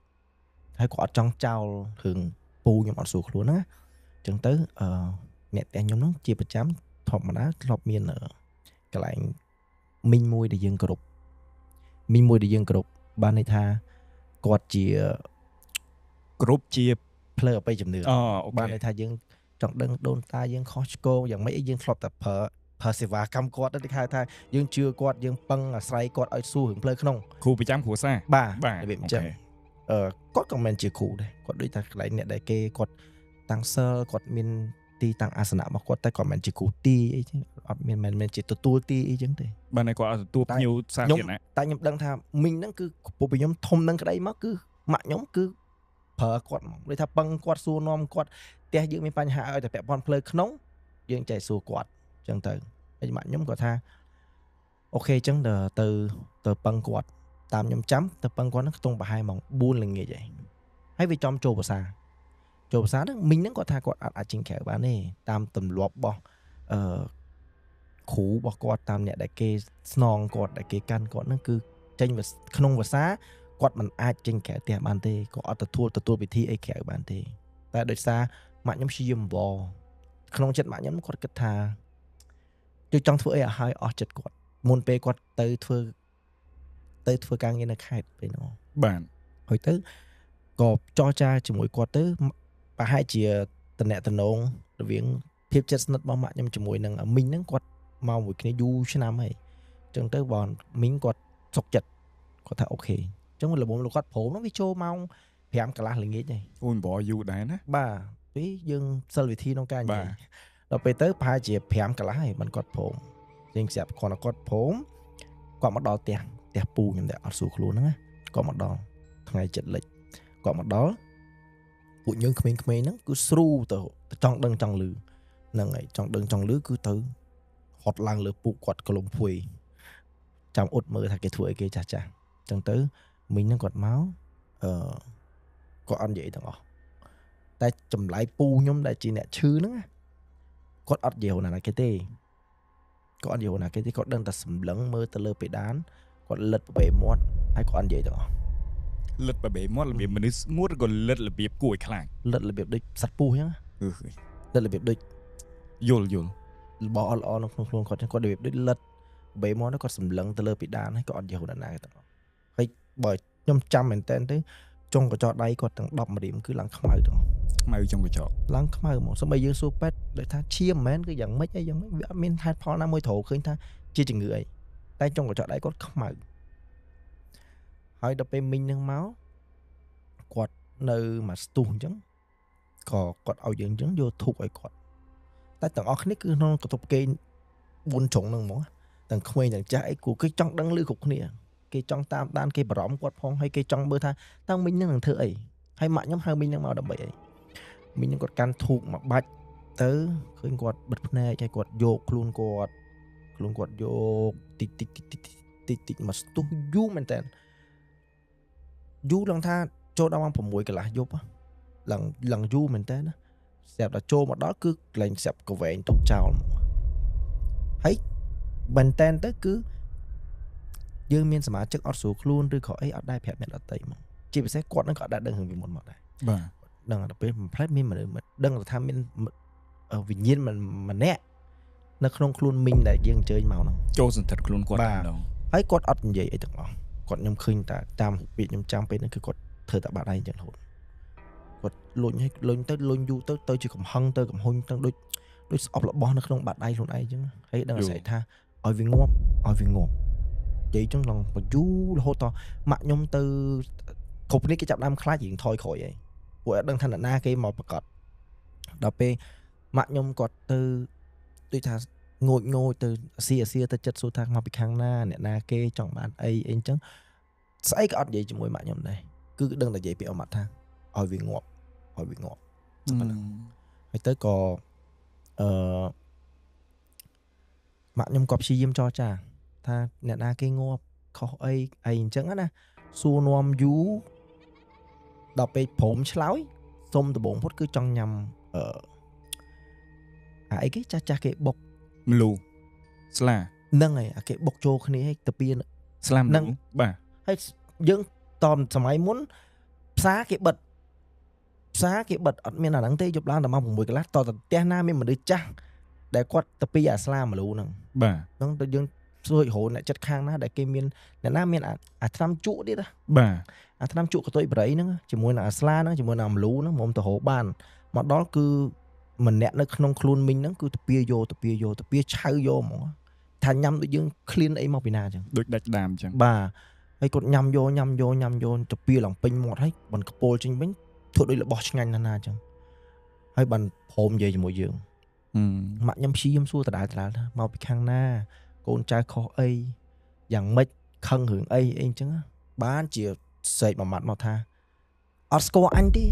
ហើយគាត់អត់ចង់ចោលរឿងពូខ្ញុំអត់ស្រួលខ្លួនណាអញ្ចឹងទៅអ្នកផ្ទះខ្ញុំហ្នឹងជាប្រចាំធម្មតាធ្លាប់មានកន្លែងមីងមួយដែលយើងគោរពបានន័យថាគាត់ជាគ្រប់ជាផ្លូវអបិយជំនឿបានន័យថាយើងចង់ដឹងដូនតាយើងខុសឆ្គងយ៉ាងម៉េចយើងធ្លាប់តែប្រើសេវាកម្មគាត់ទៅគេហៅថាយើងជឿគាត់យើងពឹងអាស្រ័យគាត់ឲ្យស៊ូរឿងផ្លូវក្នុងគ្រូប្រចាំគ្រួសារបាទរបៀបអញ្ចឹងគាត់ក៏មិនជាគ្រូដែរគាត់ដូចថាកន្លែងអ្នកដែលគេគាត់តាំងសិលគាត់មានទីតាំងអាសនៈរបស់គាត់តែគាត់មិនជាគ្រូទីអីចឹងអត់មានមិនជាទទួលទីអីចឹងទេបាទគាត់អត់ទទួលភ្ញៀវសាធារណៈតែខ្ញុំដឹងថាមីងហ្នឹងគឺពួកខ្ញុំធំនឹងក្តីមកគឺម៉ាក់ខ្ញុំគឺប្រើគាត់មកដូចថាពឹងគាត់សួរនាំគាត់ផ្ទះយើងមានបញ្ហាឲ្យតែពាក់ព័ន្ធផ្លូវក្នុងយើងចែកសួរគាត់ចឹងទៅហើយម៉ាក់ខ្ញុំគាត់ថាអូខេចឹងទៅពឹងគាត់តាមខ្ញុំចាំទៅពឹងគាត់ហ្នឹងខ្ទង់ប្រហែលម៉ោង 4 ល្ងាចហើយវាចំចូលភាសាហ្នឹងមីងហ្នឹងគាត់ថាគាត់អាចចេញក្រៅបានទេតាមទម្លាប់របស់គ្រូរបស់គាត់តាមអ្នកដែលគេស្នងគាត់ដែលគេកាន់គាត់ហ្នឹងគឺចេញក្នុងភាសាគាត់មិនអាចចេញក្រៅផ្ទះបានទេក៏អត់ទទួលពិធីអីក្រៅបានទេតែដោយសារម៉ាក់ខ្ញុំព្យាយាមវល់ក្នុងចិត្តម៉ាក់ខ្ញុំគាត់គិតថាជួយចង់ធ្វើអីឲ្យហើយអស់ចិត្តគាត់មុនពេលគាត់ទៅធ្វើការងារនៅខេត្តពេលនោះបាទហើយទៅក៏ចរចាជាមួយគាត់ទៅប្រហែលជាតំណែងរវាងភាពជិតស្និទ្ធរបស់ម៉ាក់ខ្ញុំជាមួយនឹងមីងហ្នឹងគាត់មកមួយគ្នាយូរឆ្នាំហើយអញ្ចឹងទៅបងមីងគាត់សុខចិត្តគាត់ថាអូខេអញ្ចឹងល្មមលោកគាត់ព្រមវាចូលម៉ោង 5 កន្លះល្ងាចហើយអូយបយូរដែរណាបាទពេលយើងសិលវិធីក្នុងការនិយាយដល់ពេលទៅប្រហែលជា 5 កន្លះហើយមិនគាត់ព្រមយើងស្រាប់គាត់ព្រមគាត់មកដល់ផ្ទះពូខ្ញុំដែលអត់ស្រួលខ្លួនហ្នឹងណាគាត់មកដល់ថ្ងៃចិត្តលិចគាត់មកដល់ពួកយើងក្មេងៗហ្នឹងគឺស្រូទៅចង់ដឹងចង់លឺហ្នឹងហើយចង់ដឹងចង់លឺគឺទៅហត់ឡើងលើពុកគាត់ក្លុំភួយចាំអ៊ុតមើលថាគេធ្វើអីគេចាស់អញ្ចឹងទៅមីងហ្នឹងគាត់មកគាត់អត់និយាយទាំងអស់តែចម្លែកពូខ្ញុំដែលជាអ្នកឈឺហ្នឹងគាត់អត់និយាយណាគេទេគាត់ដឹងតែសម្លឹងមើលទៅលើពេដានគាត់លិតប្របែមាត់ហើយគាត់អត់និយាយទាំងអស់លិតប្របែមាត់របៀបមនុស្សស្ងួតក៏លិតរបៀបគួរឲ្យខ្លាចលិតរបៀបដូចសត្វពស់អញ្ចឹងលិតរបៀបដូចយល់របស់ល្អនៅក្នុងខ្លួនគាត់របៀបដូចលិតប្របែមាត់គាត់សម្លឹងទៅលើពេដានហើយគាត់អត់និយាយណាទាំងអស់ហើយបើខ្ញុំចាំមែនតើទៅ ចុងកញ្ចក់ដៃគាត់ទាំង10ម្រាមគឺឡើងខ្មៅទាំង ខ្មៅចុងកញ្ចក់ ឡើងខ្មៅហ្មងសូម្បីយើងសួរពេទ្យដូចថាឈាមមិនមែនគឺយ៉ាងម៉េចអីយ៉ាងម៉េចវាអត់មានហេតុផលណាមួយត្រូវឃើញថាជាជំងឺអីតែចុងកញ្ចក់ដៃគាត់ខ្មៅហើយដល់ពេលមីងនឹងមកគាត់នៅមកស្ទុះអញ្ចឹងក៏គាត់ឲ្យយើងអញ្ចឹងយកធូបឲ្យគាត់តែទាំងអស់គ្នាគឺក្នុងកន្ទប់គេ4ជ្រុងហ្នឹងហ្មងទាំងក្មេងទាំងចាស់អីគូគេចង់ដឹងឮគ្រប់គ្នាគេចង់តាមដានគេបារម្ភគាត់ផងហើយគេចង់មើលថាតើមីងនឹងធ្វើអីហើយម៉ាក់ខ្ញុំហៅមីងនឹងមកដើម្បីអីមីងនឹងគាត់កាន់ធូបមកបាច់ទៅឃើញគាត់បិទភ្នែកហើយគាត់យកខ្លួនគាត់យកតិចតិចមកស្ទុះយូរមែនតើយូរឡើងថាចូលដល់ម៉ោង6កន្លះយប់ឡើងយូរមែនតើណាស្រាប់តែចូលមកដល់គឺកន្លែងស្រាប់កវែងទុកចោលហើយមែនតើទៅគឺយើងមានសមាជិកអត់ស្រួលខ្លួនឬក៏អីអត់ដែរប្រាប់អ្នកដទៃមកជាពិសេសគាត់នឹងក៏អត់ដែរដឹងរឿងពីមុនមកដែរ បាទ ដឹងតែពេលផ្លែតមានមនុស្សដឹងថាមានវិញ្ញាណម្នាក់នៅក្នុងខ្លួនមីងដែលយើងអញ្ជើញមកហ្នឹង ចូលសន្តិដ្ឋខ្លួនគាត់ បាទ ម្ដង ហើយគាត់អត់និយាយអីទាំងអស់គាត់ខ្ញុំឃើញតែតាមពាក្យខ្ញុំចាំពេលហ្នឹងគឺគាត់ធ្វើតែបាត់ដៃអញ្ចឹងរហូតគាត់លុញឲ្យលុញទៅលុញយូរទៅជាកំហឹងទៅកំហុញទៅដូចស្អប់របស់នៅក្នុងបាត់ដៃខ្លួនឯងអញ្ចឹងហើយដឹងស្អីថាឲ្យវាងាប់និយាយអញ្ចឹងឡើងយូររហូតដល់ម៉ាក់ខ្ញុំទៅគ្រប់នេះគេចាប់ដើមខ្លាចរៀងថយក្រោយឯងពួកអត់ដឹងថាអ្នកណាគេមកប្រកាសដល់ពេលម៉ាក់ខ្ញុំគាត់ទៅដូចថាងូចទៅអាសៀទៅចិត្តសួរថាមកពីខាងណាអ្នកណាគេចង់បានអីអញ្ចឹងស្អីក៏អត់និយាយជាមួយម៉ាក់ខ្ញុំដែរគឺដឹងតែនិយាយពីអមត់ថាឲ្យវាងាប់ហើយទៅក៏ម៉ាក់ខ្ញុំក៏ព្យាយាមចរចាថាអ្នកណាគេងាប់ខុសអីអញ្ចឹងណាសួរនាំយូរដល់ពេលព្រមឆ្លើយសុំដំបងពុតគឺចង់ញ៉ាំអីគេចាស់គេបុកម្ លូស្លា ហ្នឹងហើយអាគេបុកចូលគ្នាឲ្យទៅពី ស្លាមហ្នឹងបាទ ហើយយើងតមសម័យមុនផ្សារគេបិទអត់មានអាហ្នឹងទេយប់ឡើងដល់ម៉ោង6កន្លះតទៅផ្ទះណាមានមនុស្សចាស់ដែលគាត់ទៅពីអាស្លាមលូហ្នឹង បាទ ហ្នឹងទៅយើងសួររហូតអ្នកចិត្តខាងណាដែលគេមានអ្នកណាមានអាថ្នាំជក់ទៀតណា បាទ អាថ្នាំជក់កតុយបរិយហ្នឹងជាមួយនឹងអាស្លាហ្នឹងជាមួយនឹងអាមលូហ្នឹងមុំទៅរកបានមកដល់គឺម្នាក់នៅក្នុងខ្លួនមីងហ្នឹងគឺទៅពីយកឆៅយកហ្មងថាញ៉ាំដូចយើងឃ្លានអីមកពីណាអញ្ចឹង ដូចដាច់ដាមអញ្ចឹង បាទហើយគាត់ញ៉ាំយកទៅពីឡើងពេញមាត់ហើយបានកពូលចេញវិញធ្វើដូចរបស់ឆ្ងាញ់ណាស់ណាអញ្ចឹងហើយបានព្រមនិយាយជាមួយយើងម៉ាក់ខ្ញុំព្យាយាមសួរដដែលថាមកពីខាងណាកូនចៅខុសអីយ៉ាងម៉េចខឹងរឿងអីអញ្ចឹងបានជាសេកមួយម៉ាត់មកថាអត់ស្គាល់អញទេ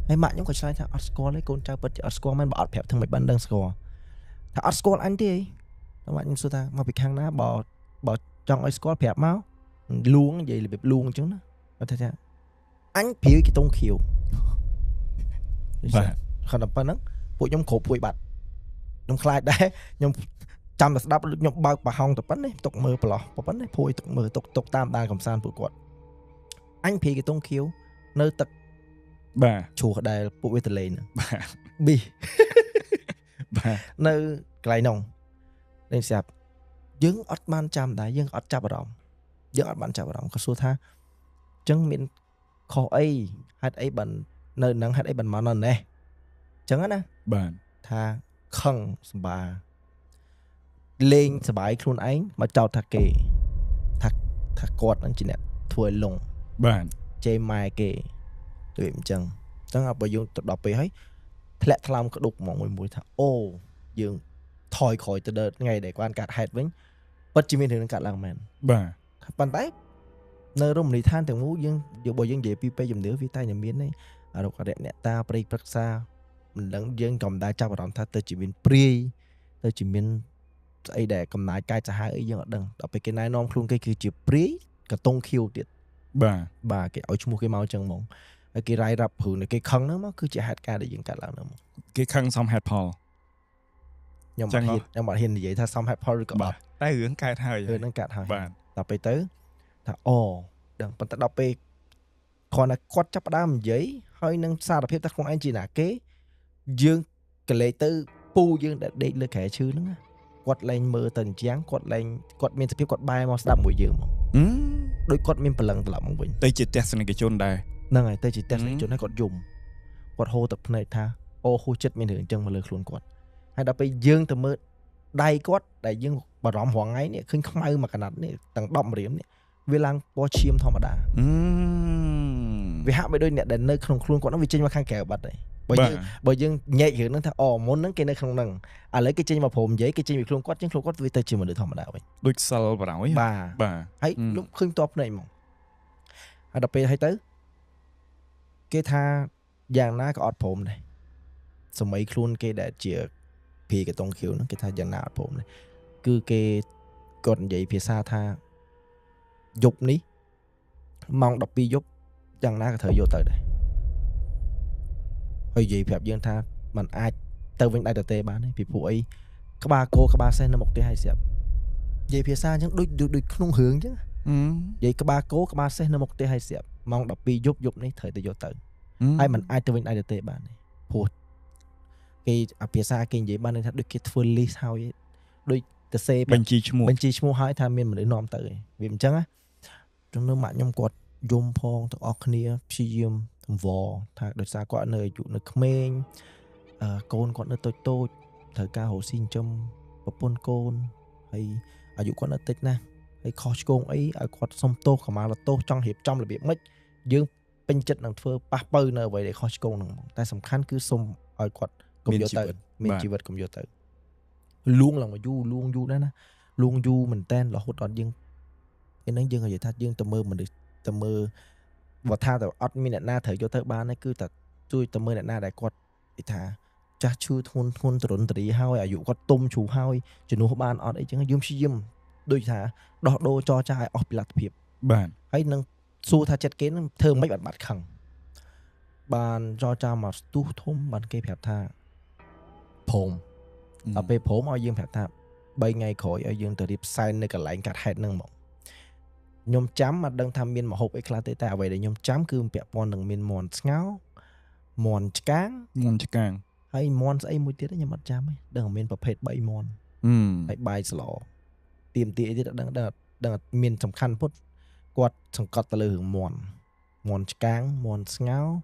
ហើយម៉ាក់ខ្ញុំក៏ឆ្លើយថាអត់ស្គាល់ទេកូនចៅពិតជាអត់ស្គាល់មែនបើអត់ប្រាប់ទាំងមិនបានដឹងស្គាល់ថាអត់ស្គាល់អញទេម៉ាក់ខ្ញុំសួរថាមកពីខាងណាបើចង់ឲ្យស្គាល់ប្រាប់មកលួងនិយាយរបៀបលួងអញ្ចឹងណាគាត់ថាអញព្រាវគេតុងខៀវ បាទ គាត់តែប៉ុណ្្នឹងពួកខ្ញុំគ្រប់ពួយបាត់ខ្ញុំខ្លាចដែរខ្ញុំចាំតែស្ដាប់ខ្ញុំបើកប្រហោងតែប៉ុណ្្នេះទុកមើលប្រឡោះប៉ុណ្្នេះព្រួយទុកមើលទុកតាមដានកំសាន្តពួកគាត់អញព្រាវគេតុងខៀវនៅទឹក បាទ ឈ្មោះដែលពួកវាទៅលេង បាទ ប៊ី បាទ នៅកន្លែងនោះលេងស្រាប់យើងអត់បានចាំដែរយើងអត់ចាប់អារម្មណ៍ក៏សួរថាអញ្ចឹងមានខុសអីហេតុអីបាននៅនឹងហេតុអីបានមកនៅនេះអញ្ចឹងណា បាទ ថាខឹងសម្បាលេងសបាយខ្លួនឯងមកចោទថាគេថាគាត់នឹងជាអ្នកធ្វើឲ្យលង បាទ ជេរម៉ែគេទៅអញ្ចឹងបើយើងទៅដល់ពេលហើយធ្លាក់ថ្លើមក្ដុកហ្មងមួយថាអូយើងថយក្រោយទៅដល់ថ្ងៃដែលគាត់កាត់ហេតុវិញពិតជាមានរឿងនឹងកាត់ឡើងមែន បាទ ប៉ុន្តែនៅរមណីយដ្ឋានទាំងមូលយើងបើយើងនិយាយពីពេលជំនឿវាតែតែមានទេអរុកអរិយអ្នកតាព្រៃប្រឹក្សាមិនដឹងយើងក៏មិនដែលចាប់អារម្មណ៍ថាទៅជាមានព្រាយទៅជាមានស្អីដែលកំណាចកាយសាហាវអីយើងអត់ដឹងដល់ពេលគេណែនាំខ្លួនគេគឺជាព្រាយកតុងខៀវទៀត បាទគេឲ្យឈ្មោះគេមកអញ្ចឹងហ្មងហើយគេរាយរាប់ព្រឹងគេខឹងហ្នឹងមកគឺជាហេតុការណ៍ដែលយើងកាត់ឡើងហ្នឹងមក គេខឹងសំហេតុផល ខ្ញុំអត់ហ៊ាននិយាយថាសំហេតុផលឬក៏អត់ តែរឿងកើតហើយ រឿងហ្នឹងកាត់ហើយ បាទ ដល់ពេលទៅថាអូដឹងប៉ុន្តែដល់ពេលគ្រាន់តែគាត់ចាប់ផ្ដើមនិយាយហើយនឹងសារភាពថាខ្លួនឯងជាណាគេយើងកលេចទៅពូយើងដែលដេកលើក្រែឈឺហ្នឹងគាត់លែងមើលទៅអញ្ចឹងគាត់មានសភាពគាត់បែរមកស្ដាប់មួយយើងមក ដូចគាត់មានប្រឡឹងត្រឡប់មកវិញ ទៅជាទស្សនិកជនដែរ ហ្នឹងហើយទៅជាទស្សនិកជនហើយគាត់យំគាត់ហូរទឹកភ្នែកថាអូហូចិត្តមានរឿងអញ្ចឹងមកលើខ្លួនគាត់ហើយដល់ពេលយើងទៅមើលដៃគាត់ដែលយើងបារម្ភរងថ្ងៃនេះឃើញខ្មៅមួយកណាត់នេះទាំង10រៀមនេះវាឡើងពណ៌ឈាមធម្មតាវាហាក់បីដូចអ្នកដែលនៅក្នុងខ្លួនគាត់ហ្នឹងវាចេញមកខាងក្រៅបាត់ហើយបើយើងញែករឿងហ្នឹងថាអូមុនហ្នឹងគេនៅក្នុងហ្នឹងឥឡូវគេចេញមកព្រមនិយាយគេចេញពីខ្លួនគាត់ចេញខ្លួនគាត់វាទៅជាមនុស្សធម្មតាវិញ ដូចសិលបរោយ បាទហើយលោកឃើញតបភ្នែកហ្មងហើយដល់ពេលហើយទៅគេថាយ៉ាងណាក៏អត់ព្រមដែរសម័យខ្លួនគេដែលជាភីកតុងខៀវហ្នឹងគេថាយ៉ាងណាអត់ព្រមដែរគឺគេគាត់និយាយភាសាថាយប់នេះម៉ោង12យប់យ៉ាងណាក៏ត្រូវយកទៅដែរហើយនិយាយប្រាប់យើងថាมันអាចទៅវិញដែរទេបានទេពីព្រោះអីក្បាលគោក្បាលសេះនៅមុខទេហើយស្រាប់និយាយភាសាអញ្ចឹងដូចក្នុងរឿងអញ្ចឹងនិយាយក្បាលគោក្បាលសេះនៅមុខទេហើយស្រាប់ម៉ោង12យប់នេះត្រូវទៅយកទៅហើយมันអាចទៅវិញដែរទេបានទេព្រោះគេអាភាសាគេនិយាយបានថាដូចគេធ្វើ list ហើយដូចទៅសេបញ្ជីឈ្មោះហើយថាមានមនុស្សនាំទៅវាអញ្ចឹងណាtrong nước mạng nhom quạt yum phong từ Orkney Pium vò thà đời xa quạt nơi dụ nơi Khmer côn quạt nơi tôi thời ca hồ xin châm và pôn côn hay ở dụ quạt nơi tết na hay khó côn ấy ở quạt sông tô khả mà là tô trong hiệp trong là bị mất dương bên chất năng phơ ba bơi nơi vậy để khó côn năng tại sầm khăn cứ sông ở quạt cùng vô tới mình chỉ vật cùng vô tới luôn là mà luôn du đó nè luôn du mình tên là hốt đòn dương cái nắng dương là vậy thật dương tầm mơ mình được tầm mơ và tha tầm ớt mi nè na thời cho tới ba nó cứ thật chui tầm mơ nè na đại quạt thì thà cha chui thôn trộn tỉ hao ở dụ quạt tôm chủ hao chỉ nuôi ban ớt ấy chứ dương si dương đôi thà đọ đô cho trai ớt lạt phiệp bàn ấy nâng xu tha chết kiến thơm mấy bạn bạt khẳng bàn cho cha mà tu thôm bàn cây phẹp tha phồng ở bên phồng ở dương phẹp tha bay ngày khỏi ở dương từ điệp sai nơi cả lạnh cả hai nâng mộng nhom chấm mà đang tham miên mà hộp ấy là tê tạ vậy để nhom chấm cứ bẹp mòn đằng miên mòn ngáo mòn cáng hay mòn ấy mũi tiết đấy nhom mặt chấm ấy đằng miên bập hết bảy mòn hay bài sờ tìm tía chứ đằng miên sầm khăn phút quạt sầm cọt tờ lư mòn cáng mòn ngáo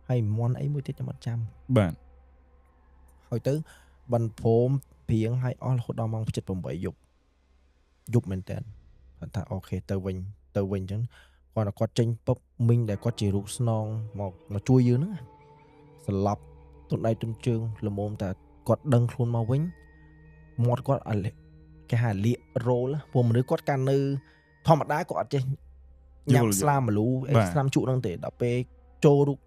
hay mòn ấy mũi tiết nhom mặt chấm bạn hồi tới bàn phốm phiến hay all hốt đau mong chật bầm bảy dục mình tên ta ok tờ vinh chứ còn là quạt tranh bốc minh để quạt chỉ rút non mà chui dưới nữa sập tụi này trong trường là mồm ta quạt đằng luôn màu vinh một quạt ở cái hà liệt rô lá vùng mình đứa quạt can nư thò mặt đá quạt trên nhắm slam mà lú slam trụ đang để đập pe trô rút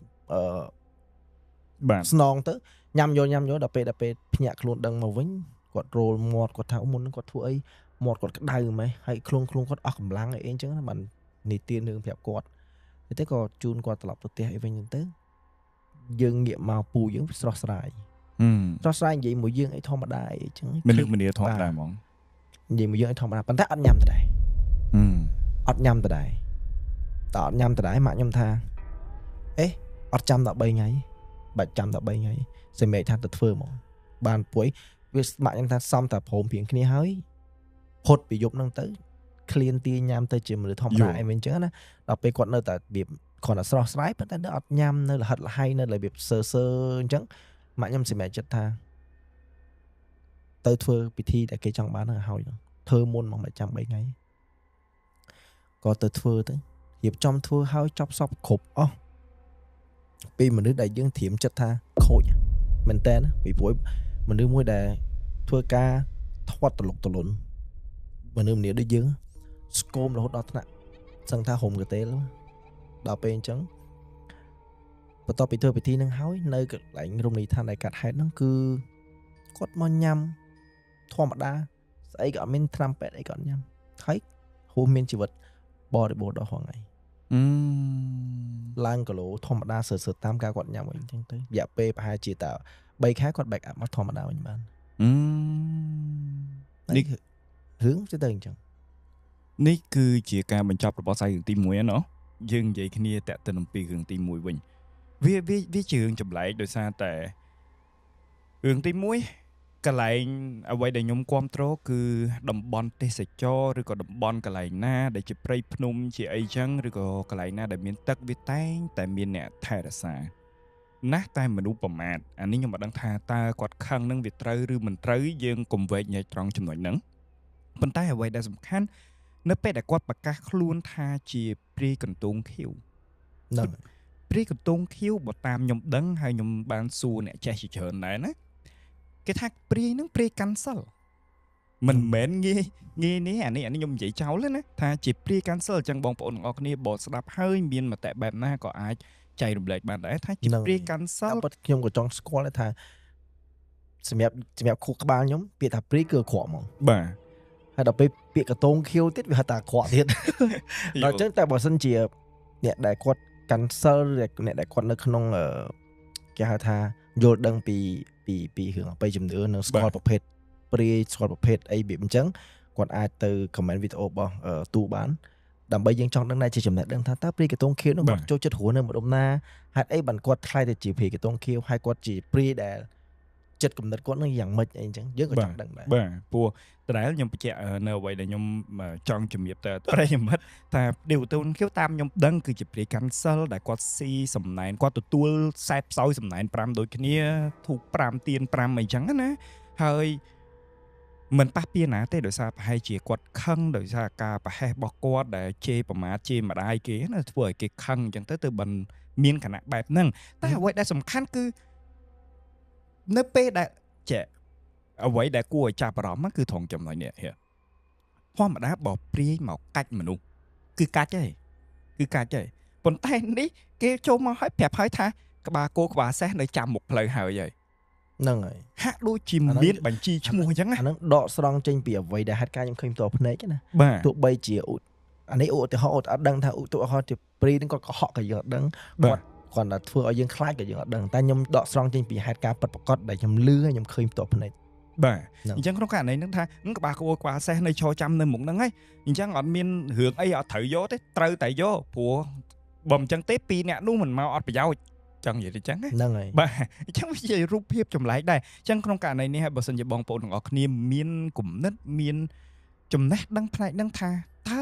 non tới nhắm vô đập pe nhạc luôn đằng màu vinh quạt rô một quạt tháo muốn quạt thua ấy một quạt cái đai mà hay khung quạt ọc cầm lăng ấy chứ bạn nị tiền đường phèo quạt thế có chun quạt tập tôi tè về những tới dương nghiệm màu pù dưỡng soi vậy mỗi dương ấy thò mà đai chứ mình đi thò đai mỏng gì mỗi dương ấy thò mà bàn tay ăn nhầm từ đây ăn nhầm từ đây tỏ nhầm từ đấy mà nhầm tha ấy ăn trăm đã bay ngay 300 ដល់ 3 ថ្ងៃសម្រាប់ថាទៅធ្វើមកបានពួយវាស្ម័គ្រថាសំតែព្រមព្រៀងគ្នាហើយផុតពីយប់ហ្នឹងទៅឃ្លានទាញ៉ាំទៅជាមនុស្សធម្មតាអីវិញអញ្ចឹងណាដល់ពេលគាត់នៅតែរបៀបគាត់តែស្រស់ស្រាយប៉ុន្តែនៅអត់ញ៉ាំនៅលហិតលហៃនៅរបៀបសើអញ្ចឹងម៉ាក់ខ្ញុំសម្រាប់ចិត្តថាទៅធ្វើពិធីដែលគេចង់បានហ្នឹងឲ្យធ្វើមុនមកមិនចាំ 3 ថ្ងៃក៏ទៅធ្វើទៅរៀបចំធ្វើឲ្យចប់សពគ្រប់អស់ពីមនុស្សដែលយើងធៀមចិត្តថាខូចមែនតើពីព្រោះមនុស្សមួយដែលធ្វើការធាត់តលុកតលុនមនុស្សម្នាដូចយើងស្គមរហូតដល់ថ្នាក់សឹងថាហុំកាទេលដល់ពេលអញ្ចឹងបន្ទាប់ពីធ្វើពិធីនឹងហើយនៅកន្លែងរមណីយដ្ឋានដែលកាត់ហេតុហ្នឹងគឺគាត់មកញ៉ាំធម្មតាស្អីក៏អត់មានថ្នាំពេទ្យអីក៏អត់ញ៉ាំហើយហូរមានជីវិតបរិបូរណ៍ដល់ហងៃឡើងគីឡូធម្មតាសើតាមការគាត់ញ៉ាំវិញអញ្ចឹងទៅរយៈពេលប្រហែលជាត3ខែគាត់ back up មកធម្មតាវិញបាននេះរឿងទៅអញ្ចឹងនេះគឺជាការបញ្ចប់របស់សាយរឿងទី1ណាយើងនិយាយគ្នាតាក់ទិនអំពីរឿងទី1វិញវាជារឿងចម្លែកដោយសារតែរឿងទី1 កន្លែងអ្វីដែលខ្ញុំគាំទ្រគឺតំបន់ទេសចរឬក៏តំបន់កន្លែងណាដែលជាព្រៃភ្នំជាអីចឹងឬក៏កន្លែងណាដែលមានទឹកវាតែងតែមានអ្នកថែរក្សាណាស់តែមនុស្សប្រមាថអានេះខ្ញុំមិនដឹងថាតើគាត់ខឹងនឹងវាត្រូវឬមិនត្រូវយើងកុំវែកញែកត្រង់ចំណុចហ្នឹងប៉ុន្តែអ្វីដែលសំខាន់នៅពេលដែលគាត់ប្រកាសខ្លួនថាជាព្រាយកន្ទងខៀវហ្នឹងព្រាយកន្ទងខៀវបើតាមខ្ញុំដឹងហើយខ្ញុំបានសួរអ្នកចេះជាច្រើនដែរណាគេថាព្រាយហ្នឹងព្រាយកាន់សិលមិនមែនងាយនេះអានេះខ្ញុំនិយាយចោលណាថាជាព្រាយកាន់សិលអញ្ចឹងបងប្អូនទាំងអស់គ្នាបើស្ដាប់ហើយមានមតិបែបណាក៏អាចចែករំលែកបានដែរថាជាព្រាយកាន់សិលប៉ុន្តែខ្ញុំក៏ចង់ស្គាល់ថាសម្រាប់ខួរក្បាលខ្ញុំពាក្យថាព្រាយគឺអាក្រក់ហ្មងបាទហើយដល់ពេលពាក្យកតងខៀវទៀតវាហៅថាអាក្រក់ទៀតដល់អញ្ចឹងតែបើសិនជាអ្នកដែលគាត់កាន់សិលឬអ្នកដែលគាត់នៅក្នុងគេហៅថាយល់ដឹងពីរឿងអបិយជំនឿនិងស្គាល់ប្រភេទព្រាយស្គាល់ប្រភេទអីបែបអញ្ចឹងគាត់អាចទៅ comment វីដេអូរបស់ទូបានដើម្បីយើងចង់ដឹងដែរជាចំណេះដឹងថាតើព្រាយកតងខៀវនោះគាត់ចូលចិត្តរស់នៅម្ដុំណាហេតុអីបានគាត់ខ្លាយទៅជាព្រាយកតងខៀវហើយគាត់ជាព្រាយដែលចិត្តគំនិតគាត់នឹងយ៉ាងម៉េចអីអញ្ចឹងយើងក៏ចង់ដឹងដែរបាទព្រោះដដែលខ្ញុំបញ្ជាក់នៅអ្វីដែលខ្ញុំចង់ជំរាបទៅប្រិយមិត្តថាព្រាយកតងខៀវតាមខ្ញុំដឹងគឺជាព្រាយកាន់សិលដែលគាត់ស៊ីសំណែនគាត់ទទួលខ្សែផ្សោយសំណែន5ដូចគ្នាធូប5ទៀន5អីចឹងណាហើយមិនប៉ះពាល់ណាទេដោយសារប្រហែលជាគាត់ខឹងដោយសារការប្រហែសរបស់គាត់ដែលជេរប្រមាថជេរម្ដាយគេណាធ្វើឲ្យគេខឹងអញ្ចឹងទៅបានមានគណៈបែបហ្នឹងតែអ្វីដែលសំខាន់គឺនៅពេលដែលអ្វីដែលគួរឲ្យចាប់អារម្មណ៍គឺត្រង់ចំណុចនេះធម្មតាបើព្រាយមកកាច់មនុស្សគឺកាច់ទេប៉ុន្តែនេះគេចូលមកឲ្យប្រាប់ឲ្យថាក្បាលគោក្បាលសេះនៅចាំមុខផ្លូវហើយហ្នឹងហើយហាក់ដូចជាមានបញ្ជីឈ្មោះអញ្ចឹងណាអាហ្នឹងដកស្រង់ចេញពីអ្វីដែលហេតុការណ៍ខ្ញុំឃើញផ្ទាល់ភ្នែកណាទោះបីជាអានេះឧទាហរណ៍អត់ដឹងថាឧទាហរណ៍ជាព្រាយហ្នឹងគាត់កុហកក៏យើងអត់ដឹងគាត់តែធ្វើឲ្យយើងខ្លាចក៏យើងអត់ដឹងតែខ្ញុំដកស្រង់ចេញពីហេតុការណ៍ពិតប្រាកដដែលខ្ញុំឮហើយខ្ញុំឃើញផ្ទាល់ភ្នែកបាទអញ្ចឹងក្នុងករណីហ្នឹងថាក្បាលគោក្បាលសេះនៅឈរចាំនៅមុខហ្នឹងហើយអញ្ចឹងអត់មានរឿងអីអត់ត្រូវយកទេត្រូវតែយកព្រោះបើមិនអញ្ចឹងទេពីរអ្នកនោះមិនមកអត់ប្រយោជន៍ចង់និយាយទៅចឹងហ្នឹងហើយបាទអញ្ចឹងវាជារូបភាពចម្លែកដែរអញ្ចឹងក្នុងករណីនេះហើយបើសិនជាបងប្អូនទាំងអស់គ្នាមានគំនិតមានចំណេះដឹងផ្នែកហ្នឹងថាតើ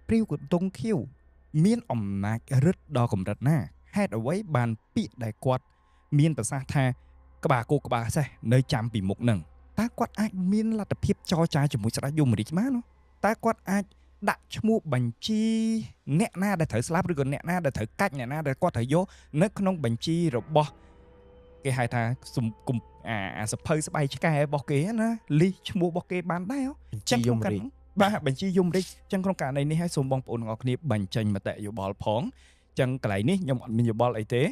ព្រាយកន្ទងខៀវមានអំណាចរឹតដល់កម្រិតណាហេតុអ្វីបានពាក្យដែលគាត់មានប្រសាសន៍ថាក្បាលគោក្បាលសេះនៅចាំពីមុខហ្នឹងតើគាត់អាចមានលទ្ធភាពចរចាជាមួយស្ដេចយមរាជបានតើគាត់អាចដាក់ឈ្មោះបញ្ជីអ្នកណាដែលត្រូវស្លាប់ឬក៏អ្នកណាដែលត្រូវកាច់អ្នកណាដែលគាត់ត្រូវយកនៅក្នុងបញ្ជីរបស់គេហៅថាអាសភៅស្បៃឆ្កែរបស់គេណាលីសឈ្មោះរបស់គេបានដែរចឹងយមរាជបាទបញ្ជីយមរាជចឹងក្នុងករណីនេះឲ្យសូមបងប្អូនទាំងអស់គ្នាបញ្ចេញមតិយោបល់ផងចឹងកន្លែងនេះខ្ញុំអត់មានយោបល់អីទេ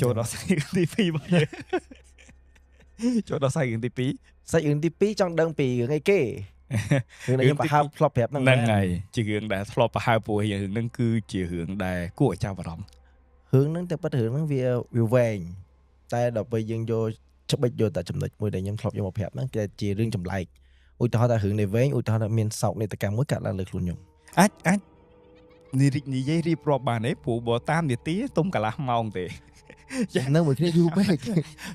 ចូលដល់សាច់រឿងទី2របស់យើងចូលដល់សាច់រឿងទី2សាច់រឿងទី2ចង់ដឹងពីរឿងអីគេរឿងដែលខ្ញុំប្រហែលធ្លាប់ប្រាប់ហ្នឹងហើយជារឿងដែលធ្លាប់ប្រហែលព្រោះរឿងហ្នឹងគឺជារឿងដែលគួរឲ្យចាប់អារម្មណ៍រឿងហ្នឹងតែប៉ុន្តែរឿងហ្នឹងវាវែងតែដល់ពេលយើងយកច្បិចយកតែចំណុចមួយដែលខ្ញុំធ្លាប់យកមកប្រាប់ហ្នឹងគឺជារឿងចម្លែកឧទាហរណ៍ថារឿងនេះវែងឧទាហរណ៍ថាមានសោកនាដកម្មមួយកាត់ឡើងលើខ្លួនខ្ញុំអាចនិយាយរៀបរាប់បានទេព្រោះបើតាមនាទីទុំកន្លះម៉ោងទេយ៉ាងនៅមួយគ្នាយូរពេក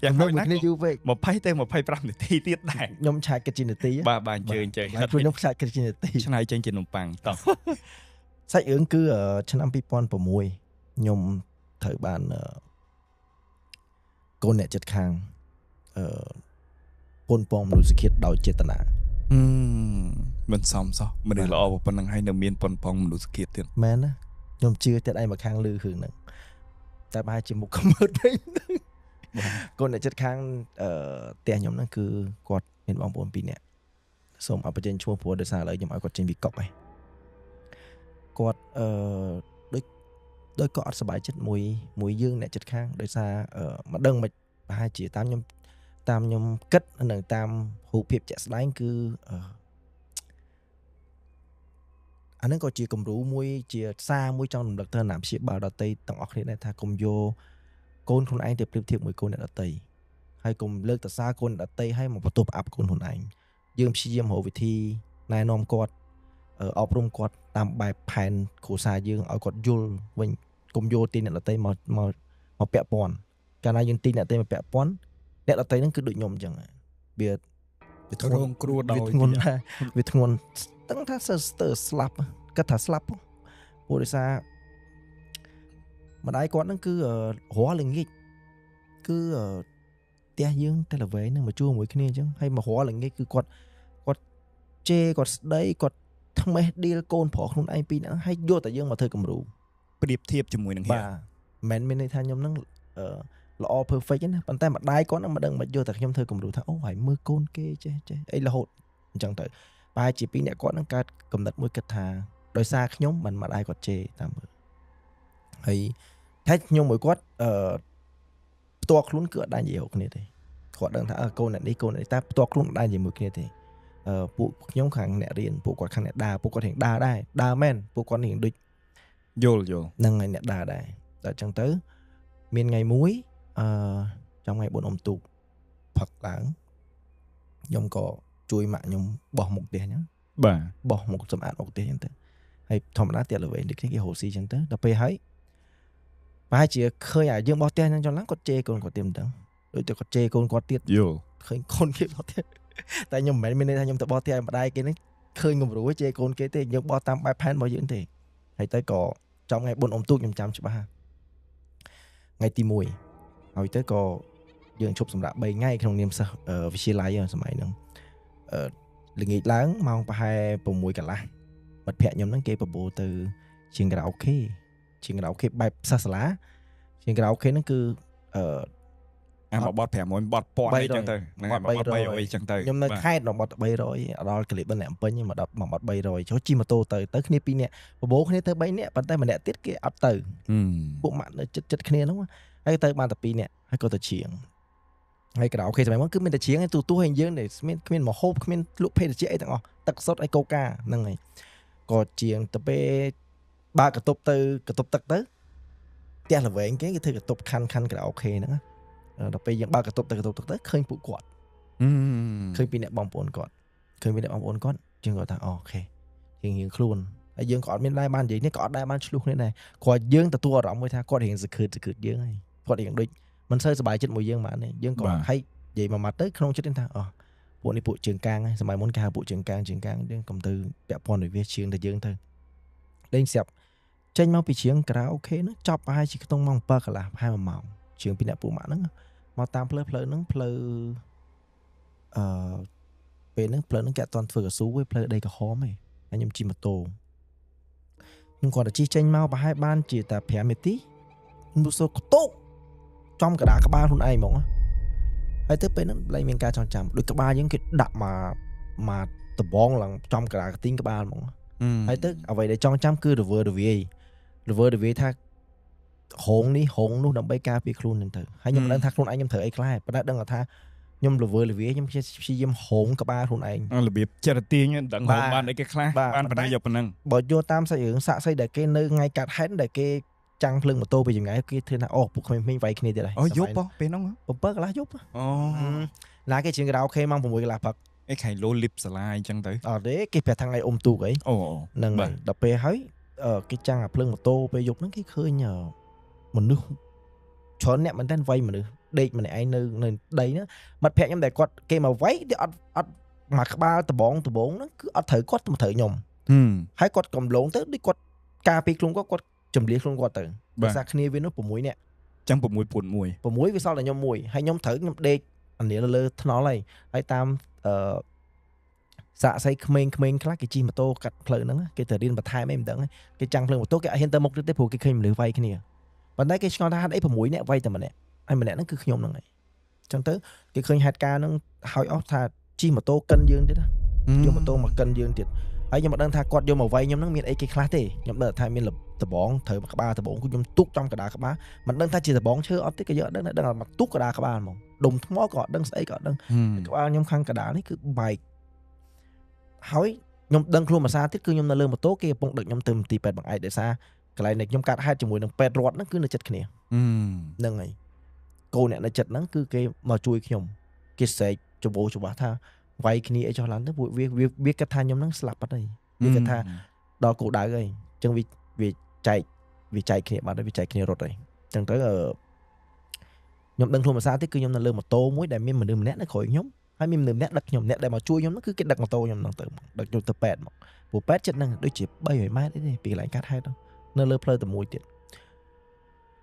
យ៉ាងនៅមួយគ្នាយូរពេក20ទៅ25នាទីទៀតដែរខ្ញុំឆាយគិតជានាទីបាទអញ្ជើញហើយខ្ញុំឆាយគិតជានាទីឆ្នៃចេញជានំប៉័ងតោះសាច់រឿងគឺឆ្នាំ2006ខ្ញុំត្រូវបានកូនអ្នកចិត្តខាងប៉ុនប៉ងមនុស្សឃាតដោយចេតនាមិនសមសោះមនុស្សល្អប៉ុណ្្នឹងហើយនៅមានប៉ុនប៉ងមនុស្សឃាតទៀតមែនណាខ្ញុំជឿតែឯងមកខាងលឺរឿងហ្នឹងតែប្រហែលជាមុខខ្មើតវិញកូនអ្នកចិត្តខាងផ្ទះខ្ញុំហ្នឹងគឺគាត់មានបងប្អូន2នាក់សូមអបជ័យឈ្មោះព្រោះដោយសារឥឡូវខ្ញុំឲ្យគាត់ចេញពីកប់ហើយគាត់ដូចគាត់អត់សប្បាយចិត្តមួយយើងអ្នកចិត្តខាងដោយសារមិនដឹងមិនប្រហែលជាតាមខ្ញុំគិតនៅតាមរូបភាពជាក់ស្ដែងគឺអានឹងក៏ជាគំរូមួយជាសារមួយចង់រំលឹកទៅណាព្យាបាលដតីទាំងអស់គ្នាដែរថាកុំយកកូនខ្លួនឯងទៅប្រៀបធៀបមួយកូនអ្នកដតីហើយកុំលើកតសារកូនដតីឲ្យមកបន្ទោសផ្អាប់កូនខ្លួនឯងយើងព្យាយាមរកវិធីណែនាំគាត់អប់រំគាត់តាមបែបផែនគ្រួសារយើងឲ្យគាត់យល់វិញកុំយកទីអ្នកដតីមកពាក់ព័ន្ធកាលណាយើងទីអ្នកដតីមកពាក់ព័ន្ធ អ្នកដតីហ្នឹងគឺដូចខ្ញុំអញ្ចឹងវាធ្ង រ ន់ ងគ្រោះដោយ វាធ្ងន់ដែរវាធ្ងន់ស្ទឹងថាស្ទើរស្លាប់គាត់ថាស្លាប់ព្រោះដោយសារម្ដាយគាត់ហ្នឹងគឺរាល់ល្ងាចគឺផ្ទះយើងតែល្វែងហ្នឹងមកជួមួយគ្នាអញ្ចឹងហើយមករាល់ល្ងាចគឺគាត់ជេរគាត់ស្ដីគាត់ថ្មេះឌីលកូនប្រុសខ្លួនឯងពីរហ្នឹងហើយយកតែយើងមកធ្វើគំរូ ប្រៀបធៀបជាមួយនឹង បាទមិនមានន័យថាខ្ញុំហ្នឹងល្អ perfect ទេណាប៉ុន្តែម្ដាយគាត់ហ្នឹងមិនដឹងមិនយកតែខ្ញុំធ្វើគំរូថាអូហើយមើលកូនគេចេះអីរហូតអញ្ចឹងទៅប្រហែលជាពីរអ្នកគាត់ហ្នឹងកើតកំណត់មួយគិតថាដោយសារខ្ញុំមិនម្ដាយគាត់ជេរតាមមើលហើយតែខ្ញុំមួយគាត់ផ្ទាល់ខ្លួនគឺអត់ដែរនិយាយគ្នាទេគាត់ដឹងថាកូនអ្នកនេះកូននេះតែផ្ទាល់ខ្លួនអត់ដែរនិយាយមួយគ្នាទេពួកខ្ញុំខាងអ្នករៀនពួកគាត់ខាងអ្នកដើរពួកគាត់រៀងដើរដែរដើរមែនពួកគាត់រៀងដូចយល់ហ្នឹងហើយអ្នកដើរដែរតែអញ្ចឹងទៅមានថ្ងៃមួយtrong ngày 4 អុំទូកផឹកឡើងខ្ញុំក៏ជួយម៉ាក់ខ្ញុំបោះមុខផ្ទះអញ្ចឹង បាទ បោះមុខសម្អាតមុខផ្ទះអញ្ចឹងទៅហើយធម្មតាទៀតល្វែងដូចគ្នាគេហូស៊ីអញ្ចឹងទៅដល់ពេលហើយប្រហែលជាឃើញយើងបោះផ្ទះអញ្ចឹងចុះឡើងគាត់ជេរកូនគាត់ទៀតមិនដឹងដូចតែគាត់ជេរកូនគាត់ទៀត យល់ ឃើញកូនគេបោះផ្ទះតែខ្ញុំមិនមែនមានន័យថាខ្ញុំទៅបោះផ្ទះឲ្យម្ដាយគេហ្នឹងឃើញគំរូជេរកូនគេទេយើងបោះតាមបែបផែនរបស់យើងទេហើយទៅក៏trong ngày 4 អុំទូកខ្ញុំចាំច្បាស់ថ្ងៃទី1ហើយទៅក៏យើងជប់សម្រាប់3ថ្ងៃក្នុងនាមសិស្សវិទ្យាល័យសម័យហ្នឹងល្ងាចឡើងម៉ោងប្រហែល6កន្លះមិត្តភ័ក្ដិខ្ញុំហ្នឹងគេបបួលទៅជាងខារ៉ាអូខេបែបសាសាឡាជាងខារ៉ាអូខេហ្នឹងគឺមកបត់500បត់ពាន់អីចឹងទៅហ្នឹងបត់300អីចឹងទៅខ្ញុំនៅខេត្តបត់300ដល់កលិបអ្នកអំពេញមកដល់មកបត់300ចុះជិះម៉ូតូទៅគ្នា2នាក់បបោគ្នាទៅ3នាក់ប៉ុន្តែម្នាក់ទៀតគេអត់ទៅពួកម៉ាក់នៅចិត្តគ្នាហ្នឹងហើយទៅបានតែ2នាក់ហើយក៏ទៅជាងហើយក្រៅអូខេសម័យមកគឺមានតែជាងទូឲ្យយើងដែលគ្មានមកហូបគ្មានលក់ភេទជ្ជៈអីទាំងអស់ទឹកសុទ្ធអីកូកាហ្នឹងហើយក៏ជាងទៅពេលបើកតុបទៅកតុបទឹកទៅផ្ទះល្វែងគេធ្វើកតុបខាន់ក្រៅអូខេហ្នឹងដល់ពេលយើងបើកកតុបទៅឃើញពួកគាត់ឃើញពីអ្នកបងប្អូនគាត់ជាងគាត់ថាអូខេជាងយើងខ្លួនហើយយើងក៏អត់មានដែរបាននិយាយនេះក៏អត់ដែរបានឆ្លុះគ្នាដែរគាត់យើងទទួលអារម្មណ៍មួយថាគាត់រៀងសង្ឃឺតយើងហើយគាត់រៀងដូចមិនសូវសប្បាយចិត្តមួយយើងបានទេយើងក៏ហើយនិយាយមួយម៉ាត់ទៅក្នុងចិត្តថាពួកនេះពួកជើងកាងហើយសម័យមុនគេហៅពួកជើងកាងយើងកុំទៅពាក់ព័ន្ធvớiវាជើងតែយើងទៅលេងស្រាប់ចេញមកពីជើងក្រៅអូខេហ្នឹងចប់ប្រហែលជាក្នុងម៉ោង7កន្លះប្រហែល1ម៉ោងជើងពីអ្នកពួកម៉ាក់ហ្នឹងមកតាមផ្លូវហ្នឹងផ្លូវពេលហ្នឹងផ្លូវហ្នឹងគេអត់ទាន់ធ្វើកស៊ូទេផ្លូវដីក្រហមឯងហើយខ្ញុំជិះម៉ូតូខ្ញុំគាត់តែជិះចេញមកប្រហែលបានជាតែ5នាទីខ្ញុំសូកតុកចំកដាក្បាលខ្លួនឯងហ្មងហើយទៅពេលហ្នឹងលែងមានការចងចាំដូចក្បាលយើងគេដាក់មកដបងឡើងចំកដាកទីងក្បាលហ្មងហើយទៅអ្វីដែលចងចាំគឺរវើរវាយថាហងនេះហងនោះដើម្បីការពារខ្លួនហ្នឹងទៅហើយខ្ញុំមិនដឹងថាខ្លួនឯងខ្ញុំត្រូវអីខ្លះប៉ុន្តែដឹងថាខ្ញុំរវើរវាយខ្ញុំព្យាយាមហងក្បាលខ្លួនឯងរបៀបចិត្តទាញដឹងបានអីគេខ្លះបានប៉ុណ្ណឹងយកប៉ុណ្ណឹងបើយកតាមសាច់រឿងសាក់សីដែលគេនៅថ្ងៃកាត់ហេតុដែលគេចាំងភ្លើងម៉ូតូពីចម្ងាយគេធ្វើថាពួកក្មេងៗវាយគ្នាទៀតហើយយប់ពេលហ្នឹង7កន្លះយប់ណាគេជាងក្រៅអូខេម៉ោង6កន្លះព្រឹកអីខៃលោលីបសាឡាអញ្ចឹងទៅអត់ទេគេប្រាប់ថាថ្ងៃអ៊ំទូកអីហ្នឹងហើយដល់ពេលហើយគេចាំងអាភ្លើងម៉ូតូពេលយប់ហ្នឹងគេឃើញមនុស្សច្រើនអ្នកមែនតើវាយមនុស្សដេកម្នាក់ឯងនៅដីហ្នឹងមិត្តភក្តិខ្ញុំដែលគាត់គេមកវាយតែអត់មកក្បាលដបងហ្នឹងគឺអត់ត្រូវគាត់មកត្រូវខ្ញុំហើយគាត់កំឡុងទៅដូចគាត់ការពីខ្លួនគាត់ចម្លៀសខ្លួនគាត់ទៅភាសាគ្នាវានោះ6នាក់ចឹង6ពួន1 6វាសល់តែខ្ញុំ1ហើយខ្ញុំត្រូវខ្ញុំដេកអានេះលើថ្នល់ហើយតាមសាក់សៃក្មេងខ្លះគេជិះម៉ូតូកាត់ផ្លូវហ្នឹងគេទៅរៀនបន្ថែមអីមិនដឹងគេចាំងភ្លើងម៉ូតូគេអត់ហ៊ានទៅមុខទៀតទេព្រោះគេឃើញមនុស្សវាយគ្នាប៉ុន្តែគេឆ្ងល់ថាហេតុអី6នាក់វាយតែម្នាក់ហើយម្នាក់ហ្នឹងគឺខ្ញុំហ្នឹងហើយអញ្ចឹងទៅគេឃើញហេតុការណ៍ហ្នឹងហើយអស់ថាជិះម៉ូតូកិនយើងទៀតណាយកម៉ូតូមកកិនយើងទៀតហើយខ្ញុំមិនដឹងថាគាត់យកមកវាយខ្ញុំហ្នឹងមានអីគេខ្លះទេខ្ញុំដឹងថាមានដបងត្រូវក្បាលដបងខ្ញុំទុកចំកដាក្បាលមិនដឹងថាជាដបងឈើអត់ទេក៏យកដឹងតែមកទុកកដាក្បាលហ្មងដុំថ្មក៏អត់ដឹងស្អីក៏អត់ដឹងក្បាលខ្ញុំខាងកដានេះគឺបែកហើយខ្ញុំដឹងខ្លួនភាសាទៀតគឺខ្ញុំនៅលើម៉ូតូគេកំពុងដឹកខ្ញុំទៅមន្ទីរពេទ្យបង្អែកដោយសារកន្លែងនេះខ្ញុំកាត់ហេតុជាមួយនឹងពេទ្យរដ្ឋហ្នឹងគឺនៅចិត្តគ្នាហ្នឹងហើយកូនអ្នកនៅចិត្តហ្នឹងគឺគេមកជួយខ្ញុំគេស្រែកច្បោច្បាស់ថាវាយគ្នាអីចុះឡើងទៅពួកវាគិតថាខ្ញុំហ្នឹងស្លាប់បាត់ហើយវាគិតថាដល់គោលដៅហើយអញ្ចឹងវាចែកគ្នាបាត់ហើយវាចែកគ្នារត់ហើយអញ្ចឹងទៅ ខ្ញុំដឹងខ្លួនភាសាទៀតគឺខ្ញុំនៅលើម៉ូតូមួយដែលមានមនុស្សម្នាក់នៅក្រោយខ្ញុំហើយមានមនុស្សម្នាក់ដឹកខ្ញុំអ្នកដែលមកជួយខ្ញុំហ្នឹងគឺគេដឹកម៉ូតូខ្ញុំហ្នឹងទៅដឹកខ្ញុំទៅពេទ្យមកព្រោះពេទ្យចិត្តហ្នឹងដូចជា300ម៉ែត្រអីទេពីកន្លែងកាត់ហេតុនៅលើផ្លូវតែមួយទៀត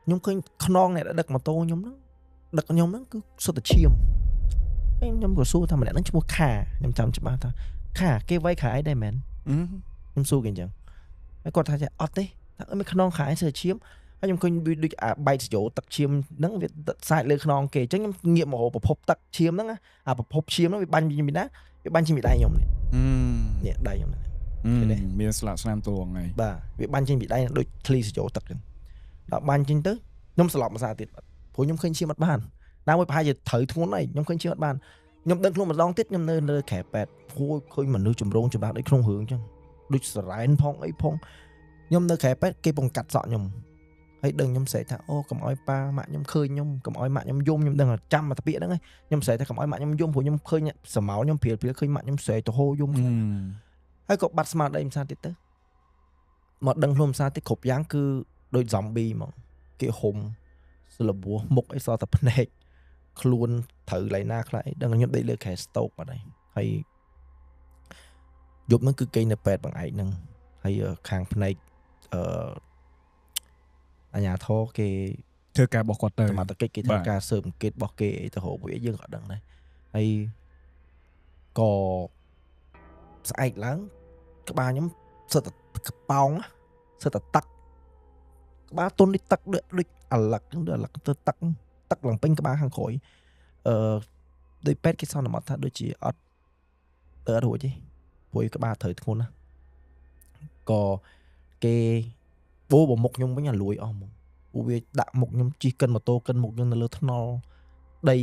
ខ្ញុំឃើញខ្នងអ្នកដែលដឹកម៉ូតូខ្ញុំហ្នឹងដឹកខ្ញុំហ្នឹងគឺសុទ្ធតែឈាមហើយខ្ញុំក៏សួរថាម្នាក់ហ្នឹងឈ្មោះខាខ្ញុំចាំច្បាស់ថាខាគេវាយខាអីដែរមែនខ្ញុំសួរគេអញ្ចឹងហើយគាត់ថាអត់ទេថាមានខ្នងខាអីសើឈាមហើយខ្ញុំឃើញដូចអាបែកស្យោទឹកឈាមហ្នឹងវាសាច់លើខ្នងគេអញ្ចឹងខ្ញុំងាកមកប្រភពទឹកឈាមហ្នឹងអាប្រភពឈាមហ្នឹងវាបាញ់ពីណាវាបាញ់ចេញពីដៃខ្ញុំនេះដៃខ្ញុំនេះមានស្លាកស្នាមតួហ្នឹងហើយបាទវាបាញ់ចេញពីដៃដូចធ្លីស្យោទឹកអញ្ចឹងដល់បាញ់ចេញទៅខ្ញុំស្លាប់មួយសារទៀតព្រោះខ្ញុំឃើញឈាមអត់បានណាមួយប្រហែលជាត្រូវធ្ងន់ហើយខ្ញុំឃើញឈាមអត់បានខ្ញុំដឹងខ្លួនម្ដងទៀតខ្ញុំនៅលើក្រែពេទ្យព្រោះឃើញមនុស្សចម្រូងចម្រាសដូចក្នុងរឿងអញ្ចឹងដូចសរ៉ែនផងអីផងខ្ញុំនៅក្រែពេទ្យគេពងកាត់សក់ខ្ញុំហើយដឹងខ្ញុំស្រែកថាអូកុំអោយប៉ាម៉ាក់ខ្ញុំឃើញខ្ញុំកុំអោយម៉ាក់ខ្ញុំយំខ្ញុំដឹងថាចាំមកតាពាក្យហ្នឹងហើយខ្ញុំស្រែកថាកុំអោយម៉ាក់ខ្ញុំយំព្រោះខ្ញុំឃើញស្រមោលខ្ញុំព្រាលឃើញម៉ាក់ខ្ញុំស្រែកទៅហូរយំហើយក៏បាត់ស្មារតីមួយសារទៀតទៅមកដឹងខ្លួនមួយសារទៀតគ្រប់យ៉ាងគឺដូច zombie ហ្មងគេហុំស្លបួសមុខអីសតតែភ្នែកខ្លួនត្រូវឡៃណាខ្លះអីដឹងខ្ញុំដេកលើខែស្តូកបាត់ហើយយប់ហ្នឹងគឺគេនៅពេទ្យបងឯកហ្នឹងហើយខាងភ្នែកអាញាធរគេធ្វើការរបស់គាត់ទៅសមត្ថកិច្ចគេធ្វើការស៊ើបអង្កេតរបស់គេអីទៅរកវាយើងក៏ដឹងដែរហើយក៏ស្អែកឡើងក្បាលខ្ញុំសិតតែកប៉ោងសិតតែទឹកក្បាលទុនដូចទឹកដូចអាឡឹកទៅទឹកឡើងពេញក្បាលខាងក្រោយដោយពេទ្យគេសន្មតថាដូចជាអត់ទៅរួចទេព្រោះក្បាលត្រូវធ្ងន់ណាក៏គេបូបមុខខ្ញុំវិញអាលួយអស់ហ្មងព្រោះវាដាក់មុខខ្ញុំជិះកិនម៉ូតូកិនមុខខ្ញុំនៅលើថ្នល់ដី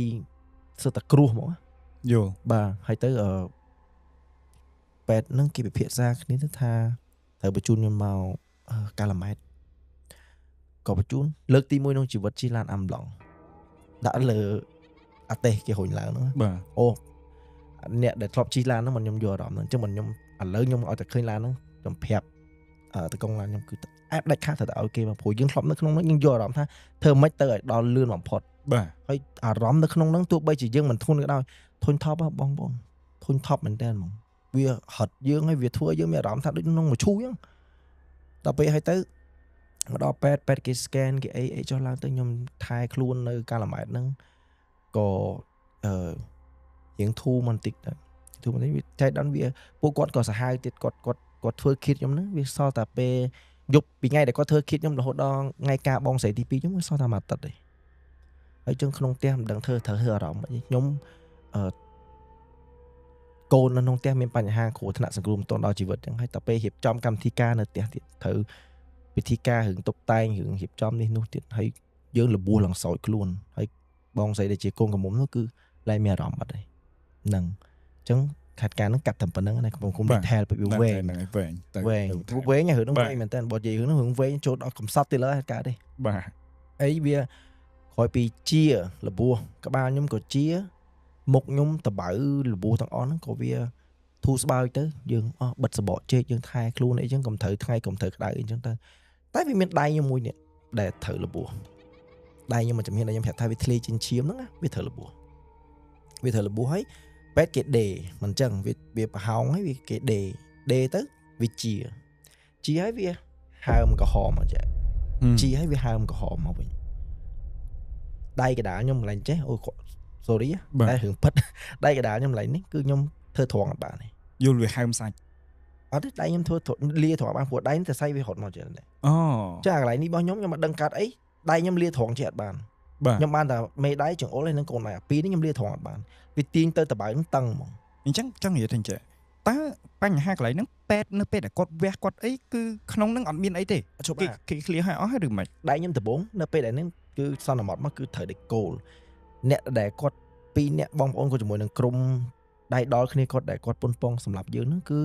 សិតតែគ្រោះហ្មងយល់បាទហើយទៅពេទ្យនឹងគេពិភាក្សាគ្នាទៅថាត្រូវបញ្ជូនខ្ញុំមកកាឡាម៉ែតក៏បញ្ជូនលើកទី1ក្នុងជីវិតជិះឡានអាំឡង់ដាក់លើអាទេសគេរុញឡើងហ្នឹងបាទអូអ្នកដែលធ្លាប់ជិះឡានហ្នឹងមិនខ្ញុំយកអារម្មណ៍ហ្នឹងអញ្ចឹងមិនខ្ញុំឥឡូវខ្ញុំឲ្យតែឃើញឡានហ្នឹងខ្ញុំប្រាប់តកងឡានខ្ញុំគឺអែបដាច់ខាតទៅឲ្យគេមកព្រោះយើងធ្លាប់នៅក្នុងហ្នឹងយើងយកអារម្មណ៍ថាធ្វើម៉េចទៅឲ្យដល់លឿនបំផុតបាទហើយអារម្មណ៍នៅក្នុងហ្នឹងទោះបីជាយើងមិនធន់ក៏ដោយធន់ថប់បងប្អូនធន់ថប់មែនតើហ្មងវាហត់យើងហើយវាធ្វើយើងមានអារម្មណ៍ថាដូចក្នុងមួយឈូសអញ្ចឹងដល់ពេលហើយទៅមកដល់ពេទ្យគេ scan គេអីចុះឡើងទៅខ្ញុំថែខ្លួននៅកាឡាម៉ែតហ្នឹងក៏រៀងធូរបន្តិចទៅធូរបន្តិចវាចៃដន្យវាពួកគាត់ក៏សាហាវទៀតគាត់ធ្វើគិតខ្ញុំហ្នឹងវាសល់តែពេលយប់ពីថ្ងៃដែលគាត់ធ្វើគិតខ្ញុំរហូតដល់ថ្ងៃការបងស្រីទី2ខ្ញុំវាសល់តែមួយអាទិត្យទេហើយចឹងក្នុងផ្ទះមិនដឹងធ្វើត្រូវអារម្មណ៍អីខ្ញុំកូននៅក្នុងផ្ទះមានបញ្ហាគ្រោះថ្នាក់សង្គ្រោះមិនទាន់ដល់ជីវិតចឹងហើយតែពេលរៀបចំកម្មវិធីការនៅផ្ទះទៀតត្រូវពិធីការរឿងតុបតែងរឿងរៀបចំនេះនោះទៀតហើយយើងលបួសឡើងសោចខ្លួនហើយបងស្រីដែលជាកូនកំមុំនោះគឺលែងមានអារម្មណ៍អត់ទេហ្នឹងអញ្ចឹងខាត់ការហ្នឹងកាត់តែប៉ុណ្្នឹងណាខ្ញុំ detail ទៅវាវែងហ្នឹងហើយវែងទៅវែងរឿងហ្នឹងវែងមែនតើបើនិយាយរឿងហ្នឹងរឿងវែងចូលដល់កំសត់ទៅលើកើតទេបាទអីវាក្រោយពីជាលបួសក្បាលខ្ញុំក៏ជាមុខខ្ញុំតបៅលបួសទាំងអស់ហ្នឹងក៏វាធូរស្បើយទៅយើងបិទសបកជែកយើងថែខ្លួនអីចឹងកុំត្រូវថ្ងៃកុំត្រូវក្តៅអីចឹងទៅតែវាមានដៃខ្ញុំមួយនេះដែលត្រូវលបួសដៃខ្ញុំមិនចំហៀនខ្ញុំប្រាប់ថាវាធ្លាយជាឈាមហ្នឹងណាវាត្រូវលបួសហើយពេទ្យគេដេមិនចឹងវាប្រហោងហើយវាគេដេទៅវាជាហើយវាហើមក្រហមមកចាជាហើយវាហើមក្រហមមកវិញដៃកដាលខ្ញុំកន្លែងចេះអូ sorry តែរឿងពិតដៃកដាលខ្ញុំកន្លែងនេះគឺខ្ញុំធ្វើត្រង់អត់បានទេយល់វាហើមសាច់អត់ទេដៃខ្ញុំធ្វើលាត្រង់បានព្រោះដៃតែសៃវារត់មកចឹងដែរអូចាកន្លែងនេះរបស់ខ្ញុំមិនដឹងកាត់អីដៃខ្ញុំលាត្រង់ជាអត់បានខ្ញុំបានតែមេដៃចង្អុលហើយនឹងកូនដៃអាពីរនេះខ្ញុំលាត្រង់អត់បានវាទាញទៅតបៅនឹងតឹងហ្មងអញ្ចឹងចង់និយាយថាចេះតើបញ្ហាកន្លែងហ្នឹងពេទ្យនៅពេលដែលគាត់វះគាត់អីគឺក្នុងហ្នឹងអត់មានអីទេគេឃ្លៀសឲ្យអស់ហើយឬមិនដៃខ្ញុំដំបងនៅពេលដែលហ្នឹងគឺសន្មតមកគឺត្រូវដេកគោលអ្នកដែលគាត់2អ្នកបងប្អូនគាត់ជាមួយនឹងក្រុមដៃដល់គ្នាគាត់ដែលគាត់ពុនប៉ងសម្រាប់យើងហ្នឹងគឺ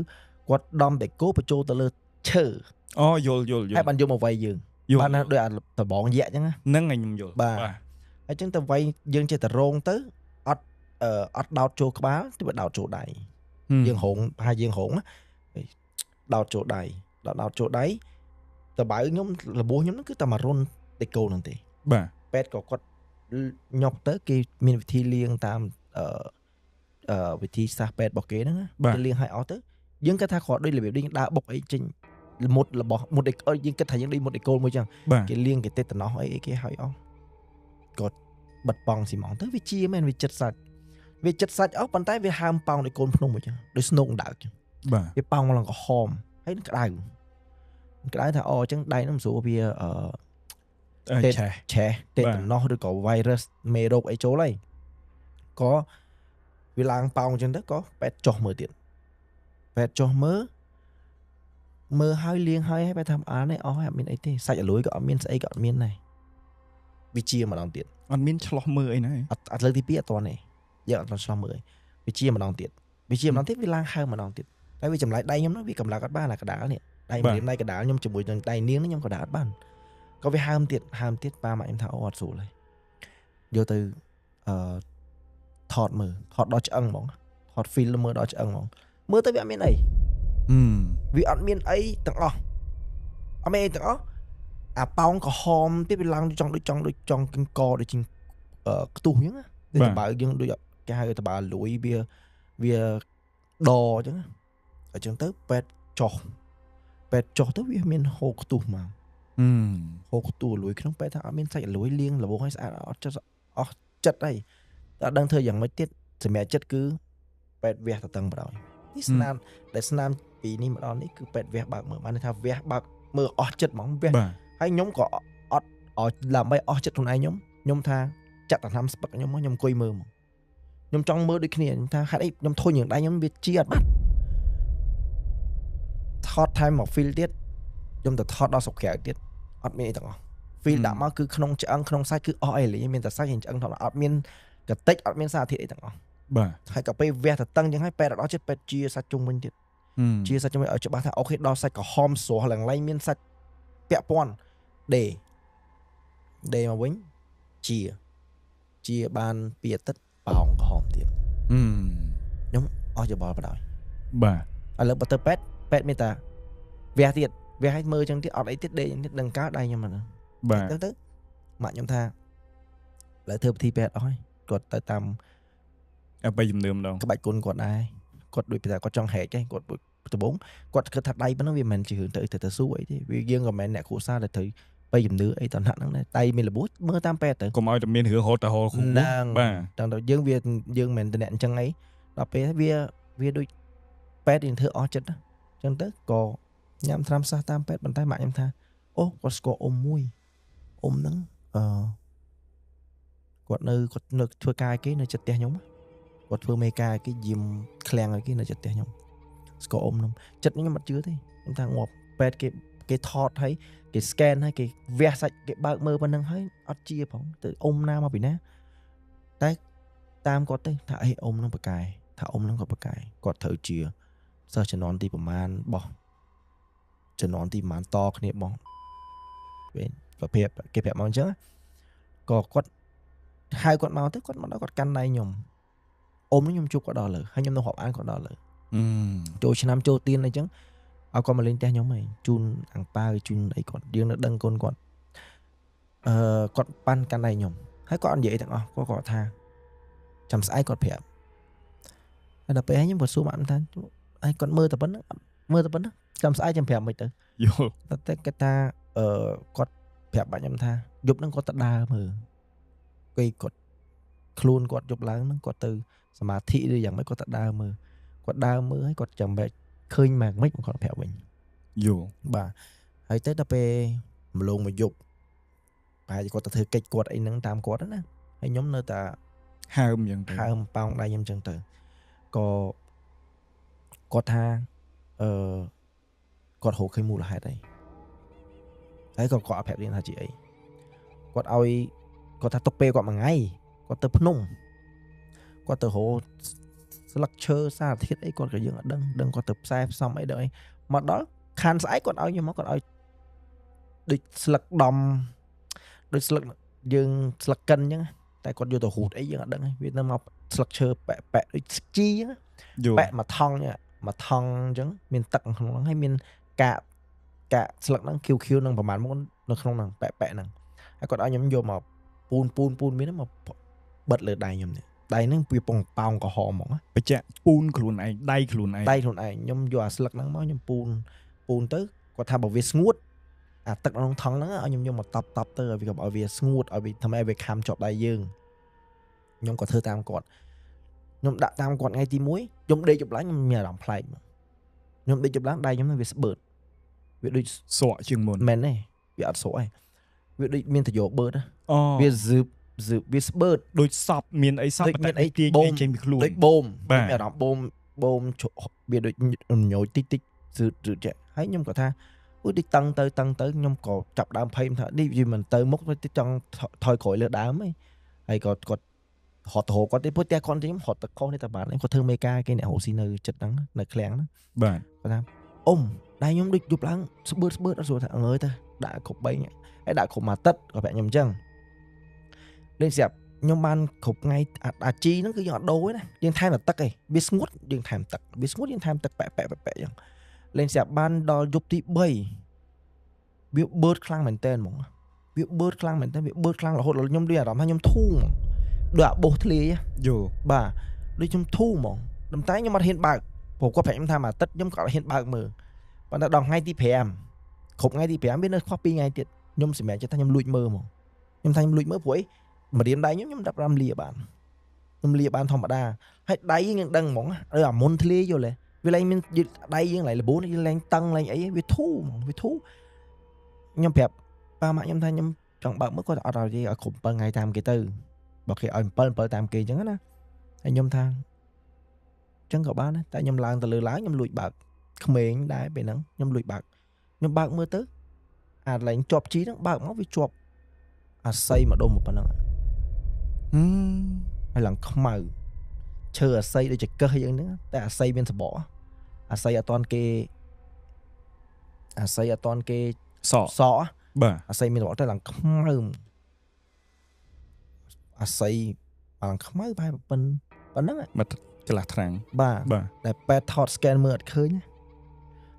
គាត់ដំដេកគោបញ្ចូលទៅលើឈើអូយល់ហើយបានយកមកវាយយើងបានណាដូចអាដបងយៈអញ្ចឹងហ្នឹងឯងខ្ញុំយល់បាទហើយអញ្ចឹងទៅវាយយើងចេះតែរងទៅអត់ដោតចូលក្បាលទៅដោតចូលដៃយើងហងប្រហែលយើងហងដោតចូលដៃដោតចូលដៃតបៅខ្ញុំរបួសខ្ញុំហ្នឹងគឺតែមករុនដេកគោហ្នឹងទេបាទពេទ្យក៏គាត់ nhọc tới cái miền vị thi liêng tam vị thi sa pet bọc kế đó cái liêng hai ó tới nhưng cái thà khó đây là biểu đi đã bọc ấy trình một là bỏ một địch nhưng cái thà những đi một địch côn mới chăng cái liêng cái tết nó ấy cái hai ó cột bật bong xì mỏng tới vị chia men vị chất sạch ốc bàn tay vị ham bong để côn phun một chăng để snow đạo chăng vị bong là có hòm hay cái đài thà chẳng đài nó số bia trẻ tết nó được có virus mê độc ấy chỗ này có vì làng bong trên đất có pet cho mơ tiền pet cho mơ hai liêng hai phải tham án này ở miền ấy thế sạch ở lối có miền ấy có miền này vì chia mà đòn tiền ăn miền chlo mơ ấy này ở lời tí toàn này giờ nó chlo mơ vì chia mà đòn tiền vì chia mà đòn tiếp vì làng hai mà đòn tiền tại vì chậm lại đây nhóm nó vì cầm lá cắt ba là cái đá này đây điểm này cái đá nhóm chụp bụi đằng tay niếng nó nhóm cái đá ban có vì ham tiết ba mà em tháo ọt sủ này vô từ thọt đó cho ăn mong thọt film mơ đó cho ăn mong mơ tới miền này vì ăn miền ấy tặng ở miền tặng bong có hòm tiếp bị lăng trong cái co để chinh tủ nhá để bà dương đôi cái hai người ta bà lùi bia đò chứ ở trường tới pet cho tới vì miền hồ tủ mà hồ tủ lùi không pet thằng miền sạch lùi liêng là bố hay sao cho chất đây ta đang thời gian mới tiết thì mẹ chất cứ pet vẹt tầng vào đó để snam vì ni mà đó ní cứ pet vẹt bạc mở mà thà vẹt bạc mở chất mỏng vẹt hay nhóm có làm bay chất hôm nay nhóm tha chặt là năm bạc nhóm coi mơ mà nhóm trong mơ đi kia nhóm tha hay nhóm thôi những đây nhóm biết chia bắt thọt time một feel tiết nhóm từ thọt đó sọc kẹo tiết admin tặng feel đã mà cứ không chăng không sai cứ oi lấy mình ta sai hình chăng thọ là admin cái tech admin xa thì tặng hay cả pe ve thật tăng những hai pe đó chết pe chia sa chung mình tiết chia sa chung mình ở chỗ ba thằng ok đó sai cả hom số hoặc là lấy miên sa pẹ pon để mà vĩnh chia ban bịa tất bảo hòm tiền đúng ở chỗ bỏ vào đó ở lớp bắt pet meta ve tiệt ve hay mơ chẳng tiết ở đấy tiết đây những tiết đằng cá đây nhưng mà tức mà nhóm tha lại thơm thi pet thôi còn tới tầm bây giờ nườm đâu các bạn côn còn ai còn đuổi bây giờ có trong hệ cái còn từ 4 còn cái thật đây nó vì mình chỉ hướng tới từ số ấy thì vì riêng của mẹ nè khổ xa là thấy bây giờ nữa ấy toàn hẳn này tay mình là bút mơ tam pet tới còn ai tụi mình hưởng hộ ta hộ khủng ba trong đó dương việt dương mình từ nẹn chân ấy đó pe vi đôi pet thì thưa ó chất đó chân tới có nhắm tham sa tam pet bàn tay mạng em tha ô có score ôm mui ôm nắng còn nơi còn nơi thưa cai cái nơi chật te nhóm còn thưa mê cai cái diêm klang ở cái nơi chật te nhóm score ôm nông chật những mặt chứa thế em ta ngọt pet cái thọt thấy cái scan hay cái ve sạch cái bạc mơ bên năng thấy ắt chia phóng từ ôm nam mà bị ná đấy tam có tới thà ấy ôm nó bạc cài thà ôm nó bạc cài còn thở chia sao cho nón thì của man bỏ cho nón thì man to cái này bỏ bên và cái phép mong chứ có quật hai quật màu tới quật mà nó quật căn này nhom ôm nó nhom chụp quật đỏ lử hay nhom nó họp ăn quật đỏ lử trôi năm trôi tiên này chứ con mà lên te nhóm mày chun ăn pa chun ấy còn riêng nó đăng con pan căn này nhom hay con vậy thằng có cọ tha chăm sãi con phép hay là bé những một số bạn than ai còn mơ tập bắn đó chăm sãi chăm phép mày tới cái ta con phép bạn nhầm tha giúp nó có tận đa mờ cây cột luôn cột giúp láng nó cột từ mà thị đi dạng mấy có tận đa mờ hay cột chầm bẹ khơi mạc mấy con phép mình bà hay tới đập mà luôn mà dục bà chỉ có ta thử cây cột ấy nắng tam cột đó nè hay nhóm nơi ta hai hôm bao đây nhầm chân từ có tha có hồ khơi mù là hai đây đấy còn có phép liên là chị ấy còn oi có tha tốc pe còn mà ngay có từ Phnom có từ hồ structure xa thiết ấy còn cái dương ở đừng có tập sai xong ấy đợi mà đó khan sải còn oi nhưng mà còn oi địch slực đầm địch slực dương slực cân nhá tại còn vô tổ hụt ấy dương ở đằng Việt Nam học structure bẹ chi á bẹ mà thong chẳng miền tận không hay miền cả slực nó kêu năngประมาณ nó không năng bẹ năng hay còn oi nhóm vô mà ពូនមានមកបិទលើដៃខ្ញុំនេះដៃហ្នឹងវាពងប៉ោងក្រហមហ្មង បច្ចៈពូនខ្លួនឯងដៃខ្លួនឯង ដៃខ្លួនឯងខ្ញុំយកអាស្លឹកហ្នឹងមកខ្ញុំពូនទៅគាត់ថាបើវាស្ងួតអាទឹកក្នុងថង់ហ្នឹងឲ្យខ្ញុំយកមកតប់ទៅឲ្យវាកុំឲ្យវាស្ងួតឲ្យវាធ្វើឲ្យវាខាំជាប់ដៃយើងខ្ញុំក៏ធ្វើតាមគាត់ខ្ញុំដាក់តាមគាត់ថ្ងៃទី1ខ្ញុំដេកជប់ឡើងខ្ញុំមានអារម្មណ៍ប្លែកមកខ្ញុំដេកជប់ឡើងដៃខ្ញុំវាស្បឺតវាដូច ស្រកជាងមុន មែនទេវាអត់ស្រកទេវាដូចមានតយោបឺត អូ វាស៊ឺបវាស្បឺត ដូចសពមានអីសព ដូចមានអី ទាញ បូម ចេញពីខ្លួន ដូចបូម បាទ មានអារម្មណ៍បូមវាដូចញយតិចស៊ឺចេះហើយខ្ញុំក៏ថាអូដូចតឹងទៅខ្ញុំក៏ចាប់ដើមភ័យថានេះវាមិនទៅមុខទៅចង់ថយក្រោយលើដើមហីហើយក៏គាត់ហត់ទៅគាត់ទេព្រោះតែគាត់ខ្ញុំហត់ទៅខុសនេះតែបានគាត់ធ្វើមេការគេអ្នករស់ស៊ីនៅចិត្តហ្នឹងនៅឃ្លាំងហ្នឹង បាទ គាត់ថាអ៊ំដៃខ្ញុំដូចយប់ឡើងស្បឺតអត់ស្រួលថាអើយទៅដាក់គ្រប់3ហើយដាក់គ្រប់មួយអាទិត្យក៏ប្រាប់ខ្ញុំអញ្ចឹងលេងស្រាប់ខ្ញុំបានគ្រប់ថ្ងៃអាជីហ្នឹងគឺយើងអត់ដូរទេណាយើងថែមតែទឹកឯងវាស្ងួតយើងថែមទឹកវាស្ងួតយើងថែមទឹកប៉ែអញ្ចឹងលេងស្រាប់បានដល់យប់ទី3វាបឺតខ្លាំងមែនតើហ្មងវាបឺតខ្លាំងមែនតើវាបឺតខ្លាំងរហូតដល់ខ្ញុំមានអារម្មណ៍ថាខ្ញុំធូរហ្មងដូចអាបោសធ្លាយ យល់ បាទដូចខ្ញុំធូរហ្មងតែខ្ញុំអត់ហ៊ានបើកព្រោះគាត់ប្រាប់ខ្ញុំថាមួយអាទិត្យខ្ញុំក៏អត់ហ៊ានបើកមើលប៉ុន្តែដល់ថ្ងៃទី5គ្រប់ថ្ងៃទី5វានៅខុស2ថ្ងៃទៀតខ្ញុំសម្រាប់ចិត្តថាខ្ញុំលួចមើលហ្មងខ្ញុំថាខ្ញុំលួចមើលព្រោះអីម្រាមដៃខ្ញុំដាក់5លាបានខ្ញុំលាបានធម្មតាហើយដៃយើងដឹងហ្មងអាមុនធ្លាយយល់ទេវាឡើងមានដៃយើងឡើងលបូនយើងឡើងតឹងឡើងអីវាធូរហ្មងវាធូរខ្ញុំប្រាប់ប៉ាម៉ាក់ខ្ញុំថាខ្ញុំចង់បើកមើលគាត់អត់ឲ្យគ្រប់7ថ្ងៃតាមគេទៅបើគេឲ្យ7តាមគេអញ្ចឹងណាហើយខ្ញុំថាអញ្ចឹងក៏បានដែរតែខ្ញុំឡើងទៅលើឡើងខ្ញុំលួចបើកក្មេងដែរពេលហ្នឹងខ្ញុំលួចបើកខ្ញុំបើកមើលទៅអាឡើងជាប់ជីហ្នឹងបើកមកវាជាប់អាស័យមកដុំប៉ុណ្ណឹងហើយឡើងខ្មៅឈើអាស័យដូចចកឹះយ៉ាងហ្នឹងតែអាស័យមានសបកអាស័យអត់តាន់គេសក់ សក់ បាទ អាស័យមានសបកតែឡើងខ្មៅអាស័យឡើងខ្មៅបែបប៉ុណ្ណឹង មកកន្លះថ្នាំង បាទ បាទ តែប៉ែថត scan មើលអត់ឃើញ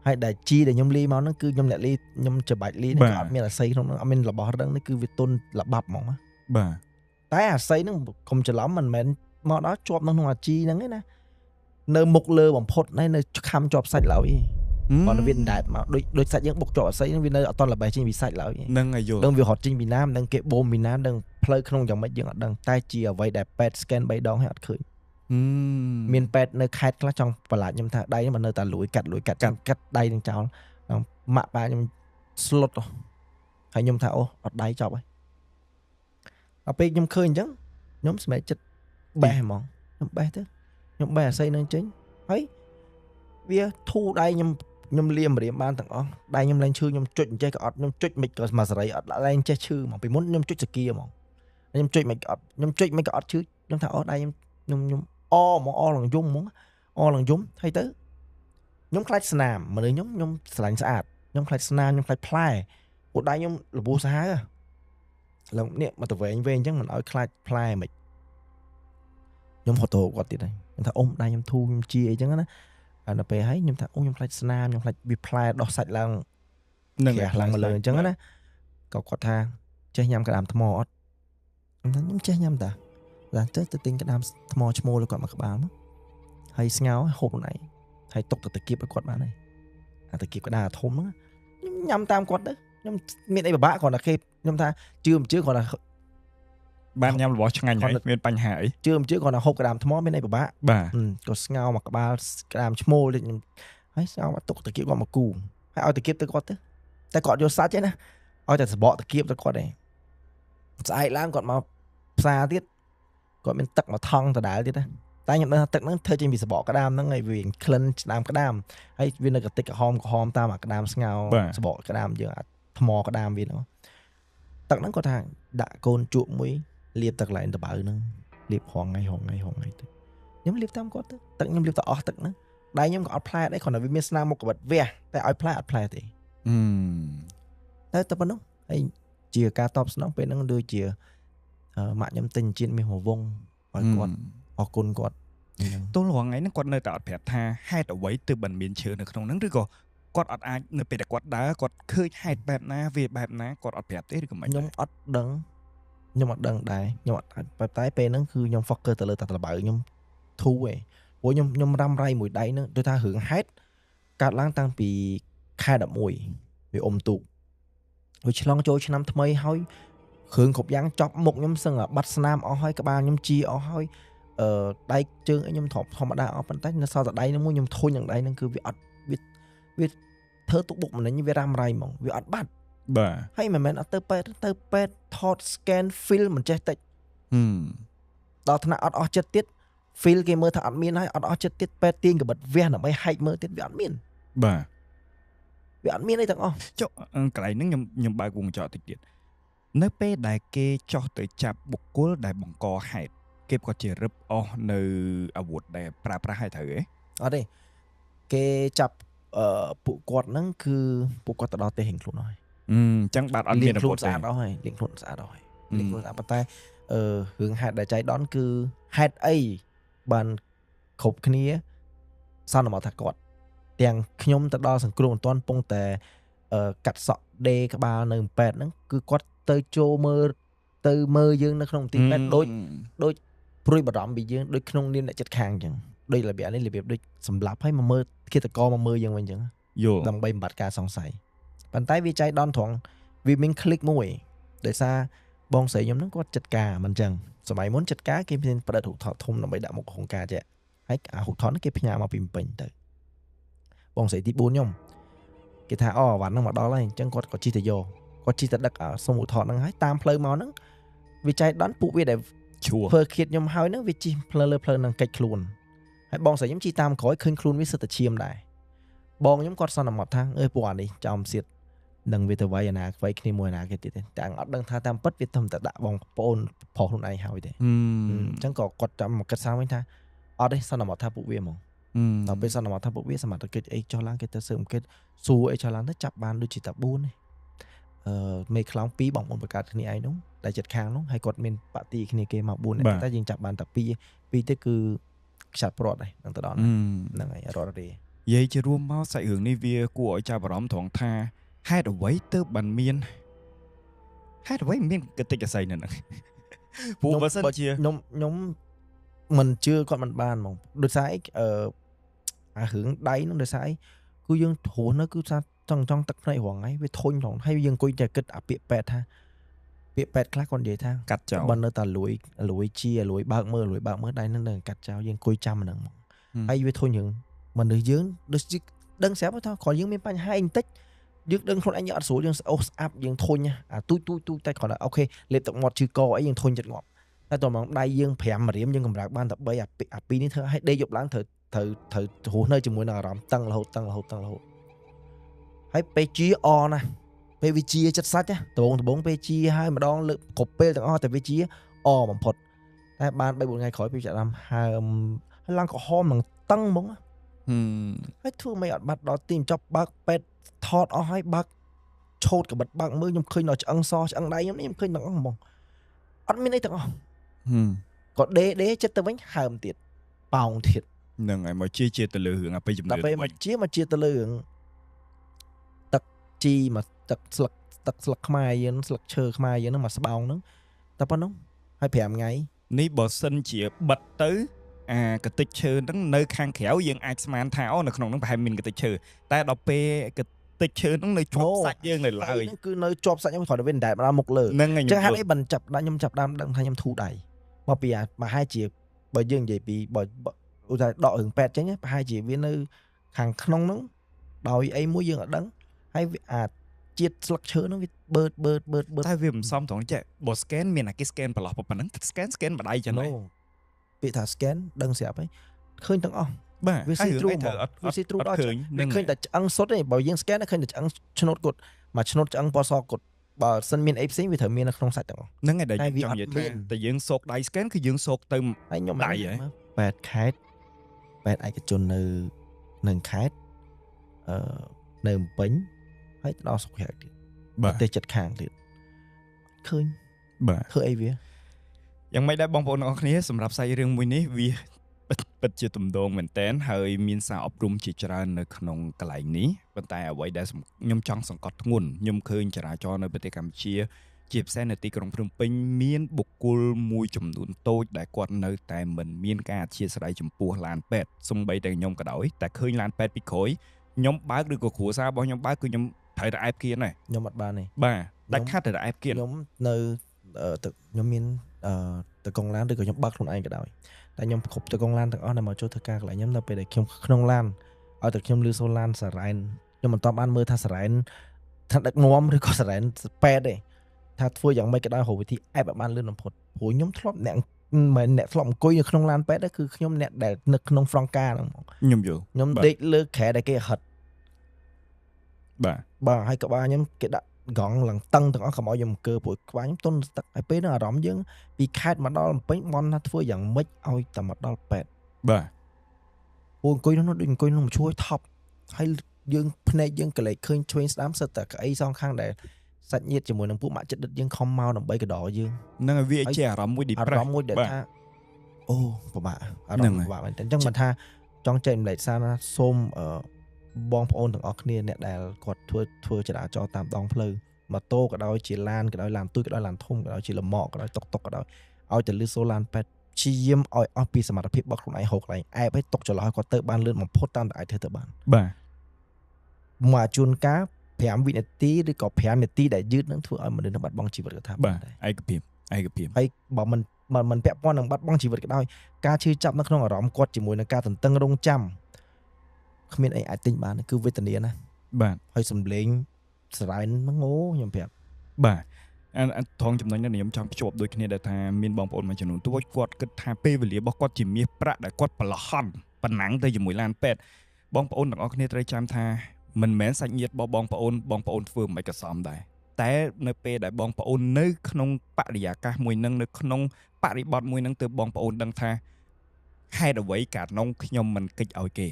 ហើយដែលជីដែលខ្ញុំលីមកហ្នឹងគឺខ្ញុំអ្នកលីខ្ញុំច្បាច់លីហ្នឹងក៏អត់មានអាស័យក្នុងហ្នឹងអត់មានរបស់រឹងនេះគឺវាទុនលបាប់ហ្មង បាទ តែអាស័យហ្នឹងកុំច្រឡំមិនមែនមកដល់ជាប់នៅក្នុងអាជីហ្នឹងឯណានៅមុខលើបំផុតហើយនៅខំជាប់សាច់ឡើយប៉ុន្តែវាដែតមកដូចសាច់យើងបុកជាប់អាស័យហ្នឹងវានៅអត់តល្បេះចេញពីសាច់ឡើយ នឹងឲ្យយល់ ដឹងវារត់ចេញពីណាមិនដឹងគេបូមពីណាមិនដឹងផ្លូវក្នុងយ៉ាងម៉េចយើងអត់ដឹងតែជាអ្វីដែលប៉ែត scan 3ដងហើយអត់ឃើញ មានប៉ែតនៅខេត្តខ្លះចង់បន្លាចខ្ញុំថាដៃនេះមិននៅតែលួយកាត់ដៃនឹងចោលម៉ាក់ប៉ាខ្ញុំស្លុតហើយខ្ញុំថាអូអត់ដៃចប់ហើយដល់ពេលខ្ញុំឃើញអញ្ចឹងខ្ញុំសម្រេចចិត្តបេះហ្មងខ្ញុំបេះទៅខ្ញុំបេះអាស័យនឹងចេញហើយវាធូរដៃខ្ញុំលាមរៀមបានទាំងអស់ដៃខ្ញុំឡើងឈឺខ្ញុំចុចអញ្ចេះក៏អត់ខ្ញុំចុចមិនក៏មកសេរីអត់ឡើងចេះឈឺហ្មងពីមុនខ្ញុំចុចសគាហ្មងខ្ញុំចុចមិនក៏អត់ខ្ញុំចុចមិនក៏អត់ឈឺខ្ញុំថាអូដៃខ្ញុំអមកអឡើងយំហ្មងអឡើងយំហើយទៅខ្ញុំខ្លាចស្នាមមនុស្សខ្ញុំស្រឡាញ់ស្អាតខ្ញុំខ្លាចស្នាមខ្ញុំខ្លាចផ្លែព្រោះដៃខ្ញុំលបួសសាហាវឡើងនេះមកទៅវែងអញ្ចឹងមិនឲ្យខ្លាចផ្លែមិនខ្ញុំហត់ទៅគាត់ទៀតហើយខ្ញុំថាអ៊ំដៃខ្ញុំធូរខ្ញុំជាអីចឹងណាដល់ពេលហើយខ្ញុំថាអូខ្ញុំខ្លាចស្នាមខ្ញុំខ្លាចវាផ្លែដោះសាច់ឡើង នឹង ឡើងមកលើអញ្ចឹងណាក៏គាត់ថាចេះញ៉ាំក្តាមថ្មអត់ខ្ញុំចេះញ៉ាំតាទៅទិញក្តាមថ្មឈ្មោលគាត់មកក្បាលមកហើយស្ងោហូបខ្លួនឯងហើយទុកទៅតាគៀបឲ្យគាត់បានហើយអាតាគៀបក្តាមធំហ្នឹងខ្ញុំញ៉ាំតាមគាត់ទៅខ្ញុំមានអីពិបាកគ្រាន់តែគេខ្ញុំថាជឿមិនជឿគ្រាន់តែ បានញ៉ាំរបស់ឆ្ងាញ់ហើយមានបញ្ហាអី ជឿមិនជឿគ្រាន់តែហូបក្តាមថ្មមានអីពិបាក បាទ ក៏ស្ងោមកក្បាលក្តាមឈ្មោលទៅខ្ញុំហើយស្ងោមកទុកតាគៀបគាត់មកគូហើយឲ្យតាគៀបទៅគាត់ទៅតែគាត់យកសាច់ទេណាឲ្យតែសបកតាគៀបទៅគាត់ឯងស្អែកឡើងគាត់មកផ្សារទៀតគាត់មានទឹកមកថង់ដដែលទៀតណាតែខ្ញុំដឹងថាទឹកហ្នឹងធ្វើចេញពីសបកក្តាមហ្នឹងហើយវាក្លិនស្ដាមក្តាមហើយវានៅកតិចក្រហមតាមអាក្តាមស្ងោសបកក្តាមយើងអាថ្មក្តាមវាហ្នឹងទឹកហ្នឹងគាត់ថាដាក់កូនជក់មួយលាបទឹកកន្លែងដបៅហ្នឹងលាបហងថ្ងៃទៅខ្ញុំលាបតាមគាត់ទៅទឹកខ្ញុំលាបទៅអស់ទឹកហ្នឹងដៃខ្ញុំក៏អត់ផ្លែដែរគ្រាន់តែវាមានស្នាមមុខក្បិតវះតែឲ្យផ្លែអត់ផ្លែទេតែប៉ុណ្ណឹងហើយជាការតបស្នងពេលហ្នឹងដូចជាម៉ាក់ខ្ញុំទិញជាតិមាសមួយវងឲ្យគាត់អរគុណគាត់ទល់រងថ្ងៃហ្នឹងគាត់នៅតែអត់ប្រាប់ថាហេតុអ្វីទើបមិនមានឈើនៅក្នុងហ្នឹងឬក៏គាត់អត់អាចនៅពេលដែលគាត់ដើរគាត់ឃើញហេតុបែបណាវាបែបណាគាត់អត់ប្រាប់ទេឬក៏មិន ខ្ញុំអត់ដឹង ខ្ញុំអត់ដឹងដែរខ្ញុំអត់តែពេលហ្នឹងគឺខ្ញុំ focus ទៅលើតែតបៅខ្ញុំធូរឯងព្រោះខ្ញុំរ៉ាំរ៉ៃមួយដៃហ្នឹងដូចថារឿងហេតុកើតឡើងតាំងពីខែ11វាអ៊ំទូកវាឆ្លងចូលឆ្នាំថ្មីហើយគ្រឿងគ្រប់យ៉ាងចប់មុខខ្ញុំសឹងបាត់ស្នាមអស់ហើយក្បាលខ្ញុំជាអស់ហើយដៃជើងខ្ញុំធម្មតាអស់ប៉ុន្តែនៅសល់តែដៃហ្នឹងមួយខ្ញុំធុញនឹងដៃហ្នឹងគឺវាអត់វាធ្វើទុកបុកម្នេញវារ៉ាំរ៉ៃហ្មងវាអត់បាត់បាទហើយមិនមែនអត់ទៅពេទ្យថត scan film មិនចេះតិចដល់ថ្នាក់អត់អស់ចិត្តទៀត feel គេមើលថាអត់មានហើយអត់អស់ចិត្តទៀតពេទ្យទាញកបិតវះដើម្បីហែកមើលទៀតវាអត់មានបាទវាអត់មានអីទាំងអស់ចុះកន្លែងហ្នឹងខ្ញុំបើកវងចោតតិចទៀតនៅពេលដែលគេចោះទៅចាប់បុគ្គលដែលបង្កហេតុគេក៏ជារឹបអស់នៅអាវុធដែលប្រើប្រាស់ឲ្យត្រូវហ៎អត់ទេគេចាប់ពួកគាត់ហ្នឹងគឺពួកគាត់ទៅដល់ទេហិងខ្លួនហើយអញ្ចឹងបាទអត់មានអាវុធស្អាតអស់ហើយលេងខ្លួនស្អាតអស់ហើយលេងខ្លួនស្អាតប៉ុន្តែរឿងហេតុដែលចៃដន្យគឺហេតុអីបានគ្រប់គ្នាសន្មតថាគាត់ទាំងខ្ញុំទៅដល់សង្គ្រោះមិនទាន់ពងតែកាត់សក់ដេក្បាលនៅពេទ្យហ្នឹងគឺគាត់ទៅចូលមើលយើងនៅក្នុងទីពេទ្យដូចព្រួយបារម្ភពីយើងដូចក្នុងនាមអ្នកចិត្តខាងអញ្ចឹងដូចរបៀបនេះរបៀបដូចសម្លាប់ហើយមកមើលឃាតករមកមើលយើងវិញអញ្ចឹងដើម្បីបំបត្តិការសង្ស័យប៉ុន្តែវាចៃដន្យត្រង់វាមាន click មួយដោយសារបងស្រីខ្ញុំហ្នឹងគាត់ចិត្តការមិនអញ្ចឹងសម័យមុនចិត្តការគេមានប្រឌិតរូបថតធំដើម្បីដាក់មុខក្នុងការចេះហើយអារូបថតហ្នឹងគេផ្ញើមកពីពេញទៅបងស្រីទី4ខ្ញុំគេថាវ៉ាន់ហ្នឹងមកដល់ហើយអញ្ចឹងគាត់ក៏ជិះទៅយកគាត់ជិះទៅដឹកសុំរូបថតហ្នឹងហើយតាមផ្លូវមកហ្នឹងវាចៃដន្យពួកវាដែលធ្វើឃាតខ្ញុំហើយហ្នឹងវាជិះផ្លូវលើផ្លូវហ្នឹងកិច្ចខ្លួនហើយបងស្រីខ្ញុំជិះតាមក្រោយឃើញខ្លួនវាសិតតែឈាមដែរបងខ្ញុំគាត់សន្មតថាពួកអានេះចំសៀតនឹងវាទៅវាយអាណាខ្វៃគ្នាមួយអាណាគេទៀតតែអត់ដឹងថាតាមពិតវាទៅតែដាក់បងប្អូនប្រុសខ្លួនឯងហើយទេអញ្ចឹងក៏គាត់ចាំមកគិតសាវិញថាអត់ទេសន្មតថាពួកវាហ្មងដល់ពេលសន្មតថាពួកវាសមត្ថកិច្ចអីចុះឡើងគេទៅស៊ើបអង្កេតសួរអីចុះឡើងទៅចាប់បានដូចជាតា4ទេមេខ្លោង2បងប្អូនបង្កើតគ្នាឯងនោះដែលចិត្តខាងនោះហើយគាត់មានបតិគ្នាគេមក4តែយើងចាប់បានតែ2ទៅគឺខ្ចាត់ព្រាត់ហើយនឹងទៅដល់ហ្នឹងហើយរត់ទេនិយាយជារួមមកសាច់រឿងនេះវាគួរឲ្យចាប់អារម្មណ៍ត្រង់ថាហេតុអ្វីទើបបានមានហេតុអ្វីមានកតិចអស័យនៅហ្នឹងព្រោះបើសិនជាខ្ញុំមិនជឿគាត់មិនបានហ្មងដោយសារអីអារឿងដៃហ្នឹងដោយសារអីគឺយើងធួនៅគឺថាចង់ទឹកភ្នែករងហើយវាធុញហ្មងហើយយើងអង្គុយតែគិតអាពាក្យពេទ្យថាពាក្យពេទ្យខ្លះគាត់និយាយថាកាត់ចោលបើនៅតែលួយជាលួយបើកមើលដៃហ្នឹងនឹងកាត់ចោលយើងអង្គុយចាំហ្នឹងហ្មងហើយវាធុញយើងមនុស្សយើងដូចដឹងស្រាប់ថាគ្រាន់យើងមានបញ្ហាអីបន្តិចយើងដឹងខ្លួនឯងអត់ស្រួលយើងអូសស្អាប់យើងធុញអាទូចតែគ្រាន់តែអូខេលេបទឹកមាត់ឈឺកអីយើងធុញចិត្តងាប់តែតោះមកដៃយើង5រៀមយើងកម្រើកបានតែ3អា2នេះធ្វើឲ្យដេកយប់ឡើងត្រូវរស់នៅជាមួយនឹងអារម្មណ៍តឹងរហូតហើយពេលជាអណាពេលវាជាចិត្តសាច់ដបងពេលជាហើយម្ដងលើកគ្រប់ពេលទាំងអស់តែវាជាអបំផុតតែបាន3 4ថ្ងៃក្រោយពេលចាប់ដើមហើមហើយឡើងក្រហមនឹងតឹងហ្មងហើយធ្វើមិនអត់បាត់ដល់ទីចប់បើកពេទ្យថតអស់ហើយបើកឆូតកបិតបើកមើលខ្ញុំឃើញដល់ឆ្អឹងសឆ្អឹងដៃខ្ញុំនេះខ្ញុំឃើញទាំងអស់ហ្មងអត់មានអីទាំងអស់ក៏ដេចិត្តទៅវិញហើមទៀតប៉ោងទៀតហ្នឹងហើយមកជាទៅលើរឿងអបិយជំនឿទៅមកជាទៅលើរឿងទឹកជីមកទឹកស្លឹកខ្មែរយើងស្លឹកឈើខ្មែរយើងហ្នឹងមកស្បោងហ្នឹងតែប៉ុណ្ណឹងហើយ5ថ្ងៃនេះបើសិនជាបិទទៅអាកតិចឈើហ្នឹងនៅខាងក្រៅយើងអាចស្មានថានៅក្នុងហ្នឹងប្រហែលមានកតិចឈើតែដល់ពេលកតិចឈើហ្នឹងនៅជាប់សាច់យើងនៅឡើយគឺនៅជាប់សាច់ខ្ញុំគ្រាន់តែវាមិនដែលមកមុខលើហ្នឹងហើយអញ្ចឹងហេតុអីបានចាប់ដាក់ខ្ញុំចាប់ដើមដឹងថាខ្ញុំធូរដៃមកពីប្រហែលជាបើយើងនិយាយពីបើឧទាហរណ៍ដករឿងពេទ្យចឹងប្រហែលជាវានៅខាងក្នុងហ្នឹងដោយអីមួយយើងអត់ដឹងហើយវាអាចជាតិស្លឹកឈើហ្នឹងវាបឺតតែវាមិនសមត្រង់ចេះបើ scan មានអាគេ scan ប្រឡោះប៉ុណ្ណឹង scan បដៃចឹងហ្នឹងពាក្យថា scan ដឹងស្រាប់ហើយឃើញទាំងអស់បាទវាស៊ីទ្រូវាស៊ីទ្រូដល់ឃើញតែឆ្អឹងសុទ្ធទេបើយើង scan ឃើញតែឆ្អឹងឆ្នោតគត់មកឆ្នោតឆ្អឹងពណ៌សគត់បើសិនមានអីផ្សេងវាត្រូវមាននៅក្នុងសាច់ទាំងអស់ហ្នឹងហើយដែលចង់និយាយថាតែយើងសោកដៃ scan គឺយើងសោកទៅហើយខ្ញុំដៃហ៎ពេទ្យខេត្តពេទ្យឯកជននៅខេត្តនៅភ្នំពេញហើយទៅដល់សុខភាពទៀតប្រទេសជិតខាងទៀតឃើញបាទធ្វើអីវាយ៉ាងម៉េចដែរបងប្អូនទាំងអស់គ្នាសម្រាប់សាច់រឿងមួយនេះវាពិតជាទំដងមែនតែនហើយមានសារអប់រំជាច្រើននៅក្នុងកន្លែងនេះប៉ុន្តែអ្វីដែលខ្ញុំចង់សង្កត់ធ្ងន់ខ្ញុំឃើញចរាចរណ៍នៅប្រទេសកម្ពុជា ជាផ្សេងនៅទីក្រុងភ្នំពេញមានបុគ្គលមួយចំនួនតូចដែលគាត់នៅតែមិនមានការអធិស្ឋានចំពោះឡានពេទ្យសំបីតែខ្ញុំក៏ដោយតែឃើញឡានពេទ្យពីក្រោយខ្ញុំបើកឬក៏គ្រួសាររបស់ខ្ញុំបើកគឺខ្ញុំត្រូវតែអែបគៀនដែរ ខ្ញុំអត់បានទេ បាទដាច់ខាត់ត្រូវតែអែបគៀន ខ្ញុំនៅខ្ញុំមានតកងឡានឬក៏ខ្ញុំបើកខ្លួនឯងក៏ដោយតែខ្ញុំគ្រប់តកងឡានទាំងអស់ដែលមកចូលធ្វើការកន្លែងខ្ញុំនៅពេលដែលខ្ញុំក្នុងឡានឲ្យតែខ្ញុំលឺសូរឡានសារ៉ែនខ្ញុំមិនតបបានមើលថាសារ៉ែនថាដឹកនាំឬក៏សារ៉ែនពេទ្យទេថាធ្វើយ៉ាងម៉េចក៏ដោយរកវិធីអែបឲ្យបានលឿនបំផុតព្រោះខ្ញុំធ្លាប់អ្នកមិនអ្នកធ្លាប់អង្គុយនៅក្នុងឡានពេទ្យគឺខ្ញុំអ្នកដែលនៅក្នុងហ្វ្រង់កាហ្នឹងខ្ញុំយល់ ខ្ញុំដេកលើក្រែដែលគេហិត បាទ ហើយក្បាលខ្ញុំគេដាក់កង់ឡើងតឹងទាំងអស់កុំឲ្យខ្ញុំអង្គើព្រោះក្បាលខ្ញុំទន់ទឹកហើយពេលហ្នឹងអារម្មណ៍យើងពីខេត្តមកដល់ភ្នំពេញបន់ថាធ្វើយ៉ាងម៉េចឲ្យតែមកដល់ពេទ្យ បាទ ពួកអង្គុយនោះដូចអង្គុយក្នុងជួយថប់ហើយយើងភ្នែកយើងកលេចឃើញឆ្វេងស្ដាំសិតតែក្អីសងខាងដែលសាច់ញាតិជាមួយនឹងពួកម៉ាក់ចិត្តដិតយើងខំមកដើម្បីកដោយើង ហ្នឹងហើយវាជាអារម្មណ៍មួយ អា depress រម្មណ៍មួយដែលថាអូពិបាកអារម្មណ៍ពិបាកមែនតើអញ្ចឹងមិនថាចង់ចែកម្លែកសារណាសូមបងប្អូនទាំងអស់គ្នាអ្នកដែលគាត់ធ្វើចរាចរណ៍តាមដងផ្លូវម៉ូតូក៏ដោយជាឡានក៏ដោយឡានទូចក៏ដោយឡានធំក៏ដោយជាលម៉កក៏ដោយតុកតុកក៏ដោយឲ្យតែលឺសូឡានពេទ្យព្យាយាមឲ្យអស់ពីសមត្ថភាពរបស់ខ្លួនឯងហូរកន្លែងអែបឲ្យຕົកចន្លោះឲ្យគាត់ទៅបានលឿនបំផុតតាមតែអាចធ្វើទៅបាន បាទ មកជួនកាល5វិនាទីឬក៏5នាទីដែលយឺតនឹងធ្វើឲ្យមនុស្សនឹងបាត់បង់ជីវិតក៏ថា បាទឯកភាព ហើយបើមិនពាក់ព័ន្ធនឹងបាត់បង់ជីវិតក៏ដោយការឈឺចាប់នៅក្នុងអារម្មណ៍គាត់ជាមួយនឹងការទន្ទឹងរង់ចាំគ្មានអីអាចទិញបានគឺវេទនាណា បាទ ហើយសំលេងសារ៉ែនហ្នឹងអូខ្ញុំប្រាប់ បាទអាថងចំណុចនេះខ្ញុំចង់ភ្ជាប់ដូចគ្នាដែលថាមានបងប្អូនមួយចំនួនទួចគាត់គិតថាពេលវេលារបស់គាត់ជាមាសប្រាក់ដែលគាត់ប្រឡោះប៉ុណ្ណឹងទៅជាមួយឡានពេទ្យបងប្អូនទាំងអស់គ្នាត្រូវចាំថាមិនមែនសាច់ញាតិរបស់បងប្អូនធ្វើមិនក៏សមដែរតែនៅពេលដែលបងប្អូននៅក្នុងបរិយាកាសមួយនឹងនៅក្នុងបរិបទមួយនឹងទើបបងប្អូនដឹងថាហេតុអ្វីកាលនោះខ្ញុំមិនកិច្ចឲ្យគេ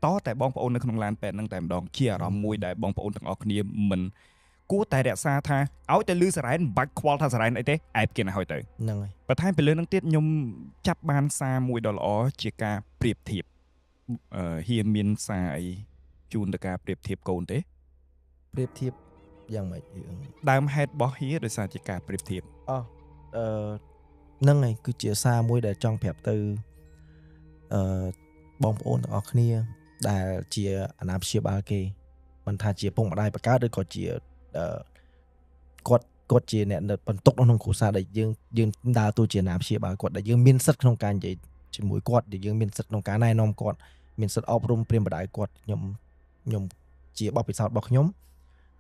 តតែបងប្អូននៅក្នុងឡានពេទ្យនឹងតែម្ដងជាអារម្មណ៍មួយដែលបងប្អូនទាំងអស់គ្នាមិនគួរតែរក្សាថាឲ្យតែលឺសារ៉ែនមិនបាច់ខ្វល់ថាសារ៉ែនអីទេអែបគេណាស់ហើយទៅ ហ្នឹងហើយ បន្ថែមពីលើនឹងទៀតខ្ញុំចាប់បានសារមួយដ៏ល្អជាការប្រៀបធៀបហ៊ានមានសារអីជូនទៅការប្រៀបធៀបកូនទេ ប្រៀបធៀបយ៉ាងម៉េចរឿង ដើមហេតុរបស់ហ៊ាដោយសារជាការប្រៀបធៀប ហ្នឹងហើយគឺជាសារមួយដែលចង់ប្រាប់ទៅបងប្អូនទាំងអស់គ្នាដែលជាអាណាព្យាបាលគេមិនថាជាពុកម្ដាយបង្កើតឬក៏ជាគាត់ជាអ្នកបន្ទុកក្នុងគ្រួសារដែលយើងដើរតួជាអាណាព្យាបាលគាត់ដែលយើងមានសិទ្ធិក្នុងការនិយាយជាមួយគាត់ដែលយើងមានសិទ្ធិក្នុងការណែនាំគាត់មានសិទ្ធិអប់រំព្រាមបដៅគាត់ខ្ញុំជាបទពិសោធន៍របស់ខ្ញុំ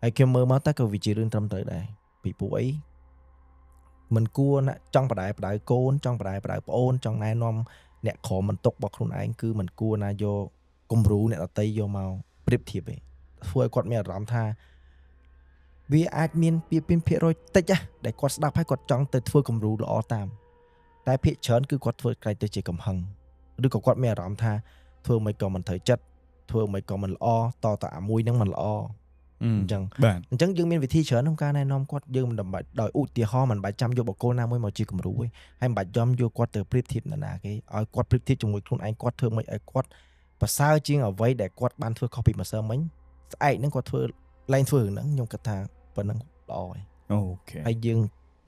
ហើយខ្ញុំមើលមកតើក៏វាជារឿងត្រឹមត្រូវដែរពីពួកអីមិនគួរណាចង់បដៅកូនចង់បដៅប្អូនចង់ណែនាំអ្នកក្រមបន្ទុករបស់ខ្លួនឯងគឺមិនគួរណាយកគំរូអ្នកដតីយកមកប្រៀបធៀបទេធ្វើឲ្យគាត់មានអារម្មណ៍ថាវាអាចមានភាគរយតិចដែលគាត់ស្ដាប់ហើយគាត់ចង់ទៅធ្វើគំរូល្អតាមតែភាគច្រើនគឺគាត់ធ្វើក្រៃទៅជាកំហឹងឬក៏គាត់មានអារម្មណ៍ថាធ្វើមិនក៏មិនត្រូវចិត្តធ្វើមិនក៏មិនល្អតតែអាមួយហ្នឹងមិនល្អអញ្ចឹង បាទ អញ្ចឹងយើងមានវិធីច្រើនក្នុងការណែនាំគាត់យើងមិនបាច់ដោយឧទាហរណ៍មិនបាច់ចាំយកបកគោលណាមួយមកជាគំរូទេហើយមិនបាច់យកគាត់ទៅប្រៀបធៀបណាគេឲ្យគាត់ប្រៀបធៀបជាមួយខ្លួនឯងគាត់ធ្វើមិនឲ្យគាត់ប្រសើរជាងអ្វីដែលគាត់បានធ្វើខុសពីម្សិលមិញស្អែកហ្នឹងគាត់ធ្វើឡើងធ្វើរឿងហ្នឹងខ្ញុំគិតថាប៉ុណ្ណឹងល្អហើយ អូខេ ហើយយើង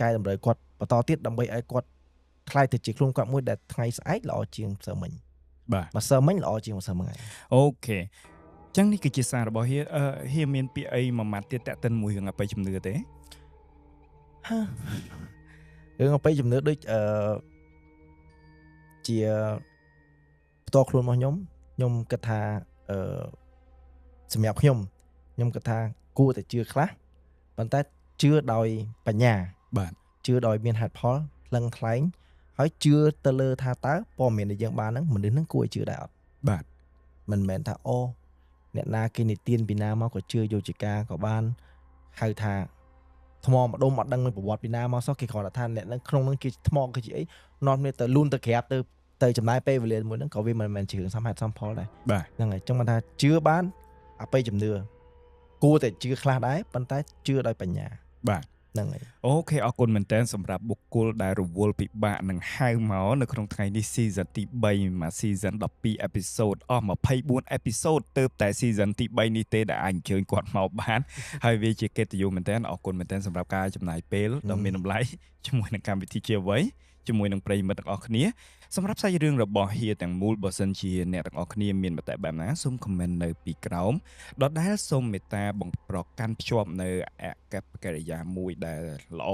កែតម្រូវគាត់បន្តទៀតដើម្បីឲ្យគាត់ខ្លាយទៅជាខ្លួនគាត់មួយដែលថ្ងៃស្អែកល្អជាងម្សិលមិញ បាទ ម្សិលមិញល្អជាងម្សិលមិញ អូខេចឹងនេះគឺជាសាររបស់ហ៊ាមានពាក្យអីមួយម៉ាត់ទៀតតាក់ទិនមួយរឿងអបិយជំនឿទេ រឿងអបិយជំនឿដូចជាផ្ទាល់ខ្លួនរបស់ខ្ញុំគិតថាសម្រាប់ខ្ញុំគិតថាគួរតែជឿខ្លះប៉ុន្តែជឿដោយបញ្ញា បាទ ជឿដោយមានហេតុផលថ្លឹងថ្លែងហើយជឿទៅលើថាតើព័ត៌មានដែលយើងបានហ្នឹងមនុស្សហ្នឹងគួរឲ្យជឿដែរអត់ បាទ មិនមែនថាអូអ្នកណាគេនិទានពីណាមកក៏ជឿយកជាការក៏បានហៅថាថ្មម្ដុំអត់ដឹងនឹងប្រវត្តិពីណាមកសោះគេគ្រាន់តែថាអ្នកហ្នឹងក្នុងហ្នឹងគេថ្មគេជាអីនាំគ្នាទៅលូនទៅក្រាបទៅចំណាយពេលវេលាមួយហ្នឹងក៏វាមិនមែនជារឿងសមហេតុសមផលដែរ បាទ ហ្នឹងហើយចឹងមិនថាជឿបានអបិយជំនឿគួរតែជឿខ្លះដែរប៉ុន្តែជឿដោយបញ្ញា បាទ ហ្នឹងហើយ អូខេអរគុណមែនតើសម្រាប់បុគ្គលដែលរវល់ពិបាកនឹងហៅមកនៅក្នុងថ្ងៃនេះ season ទី3មក season 12 episode អស់24 episode ទៅតែ season ទី3នេះទេដែលអាចអញ្ជើញគាត់មកបានហើយវាជាកិត្តិយសមែនតើអរគុណមែនតើសម្រាប់ការចំណាយពេលដ៏មានតម្លៃជាមួយនឹងកម្មវិធីជាអ្វីជាមួយនឹងប្រិយមិត្តទាំងអស់គ្នាសម្រាប់សាច់រឿងរបស់ហៀទាំងមូលបើសិនជាអ្នកទាំងអស់គ្នាមានមតិបែបណាសូម comment នៅពីក្រោមដដែលសូមមេត្តាបង្ប្រកាន់ភ្ជាប់នៅអកប្បកិរិយាមួយដែលល្អ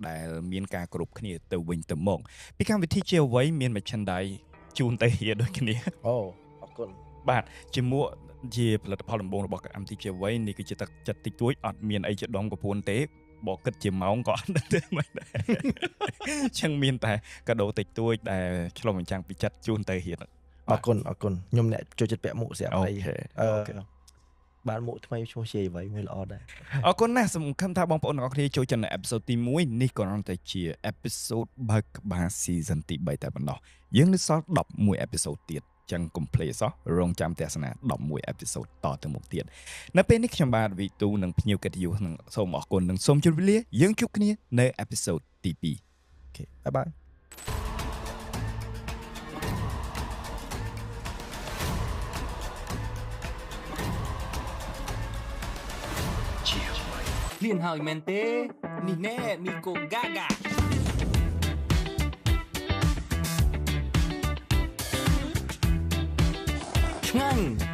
ដែលមានការគោរពគ្នាទៅវិញទៅមកពីកម្មវិធីជាអ្វីមាន merchandise ជូនទៅហៀដូចគ្នា អូអរគុណ បាទជាមួយជាផលិតផលដំបូងរបស់កម្មវិធីជាអ្វីនេះគឺជាទឹកចិត្តតិចតួចអត់មានអីជាដុំកពួនទេបើគិតជាម៉ោងក៏អត់ដឹងទេមិនដែរចឹងមានតែកាដូតិចតួចដែលឆ្លុះបញ្ចាំងពីចិត្តជូនទៅហៀ អរគុណខ្ញុំអ្នកចូលចិត្តពាក់មួកស្រាប់ អូ អី ខេ បានមួកថ្មីឈ្មោះជាអ្វីមួយល្អដែរ អរគុណណាស់សង្ឃឹមថាបងប្អូនទាំងអស់គ្នាចូលចិត្តនៅអេពីសូតទី1នេះក៏គ្រាន់តែជាអេពីសូតបើកក្បាល season ទី3តែប៉ុណ្ណោះយើងនៅសល់11អេពីសូតទៀតចឹង complete សោះរងចាំទស្សនា11អេពីសូតតទៅមុខទៀតនៅពេលនេះខ្ញុំបាទវីទូនិងភ្ញៀវកិត្តិយសនឹងសូមអរគុណនិងសូមជម្រាបលាយើងជួបគ្នានៅអេពីសូតទី2 អូខេបាយបាយ លៀនហើយមែនទេនេះណែមីកូហ្គាហ្គាឆ្ងាញ់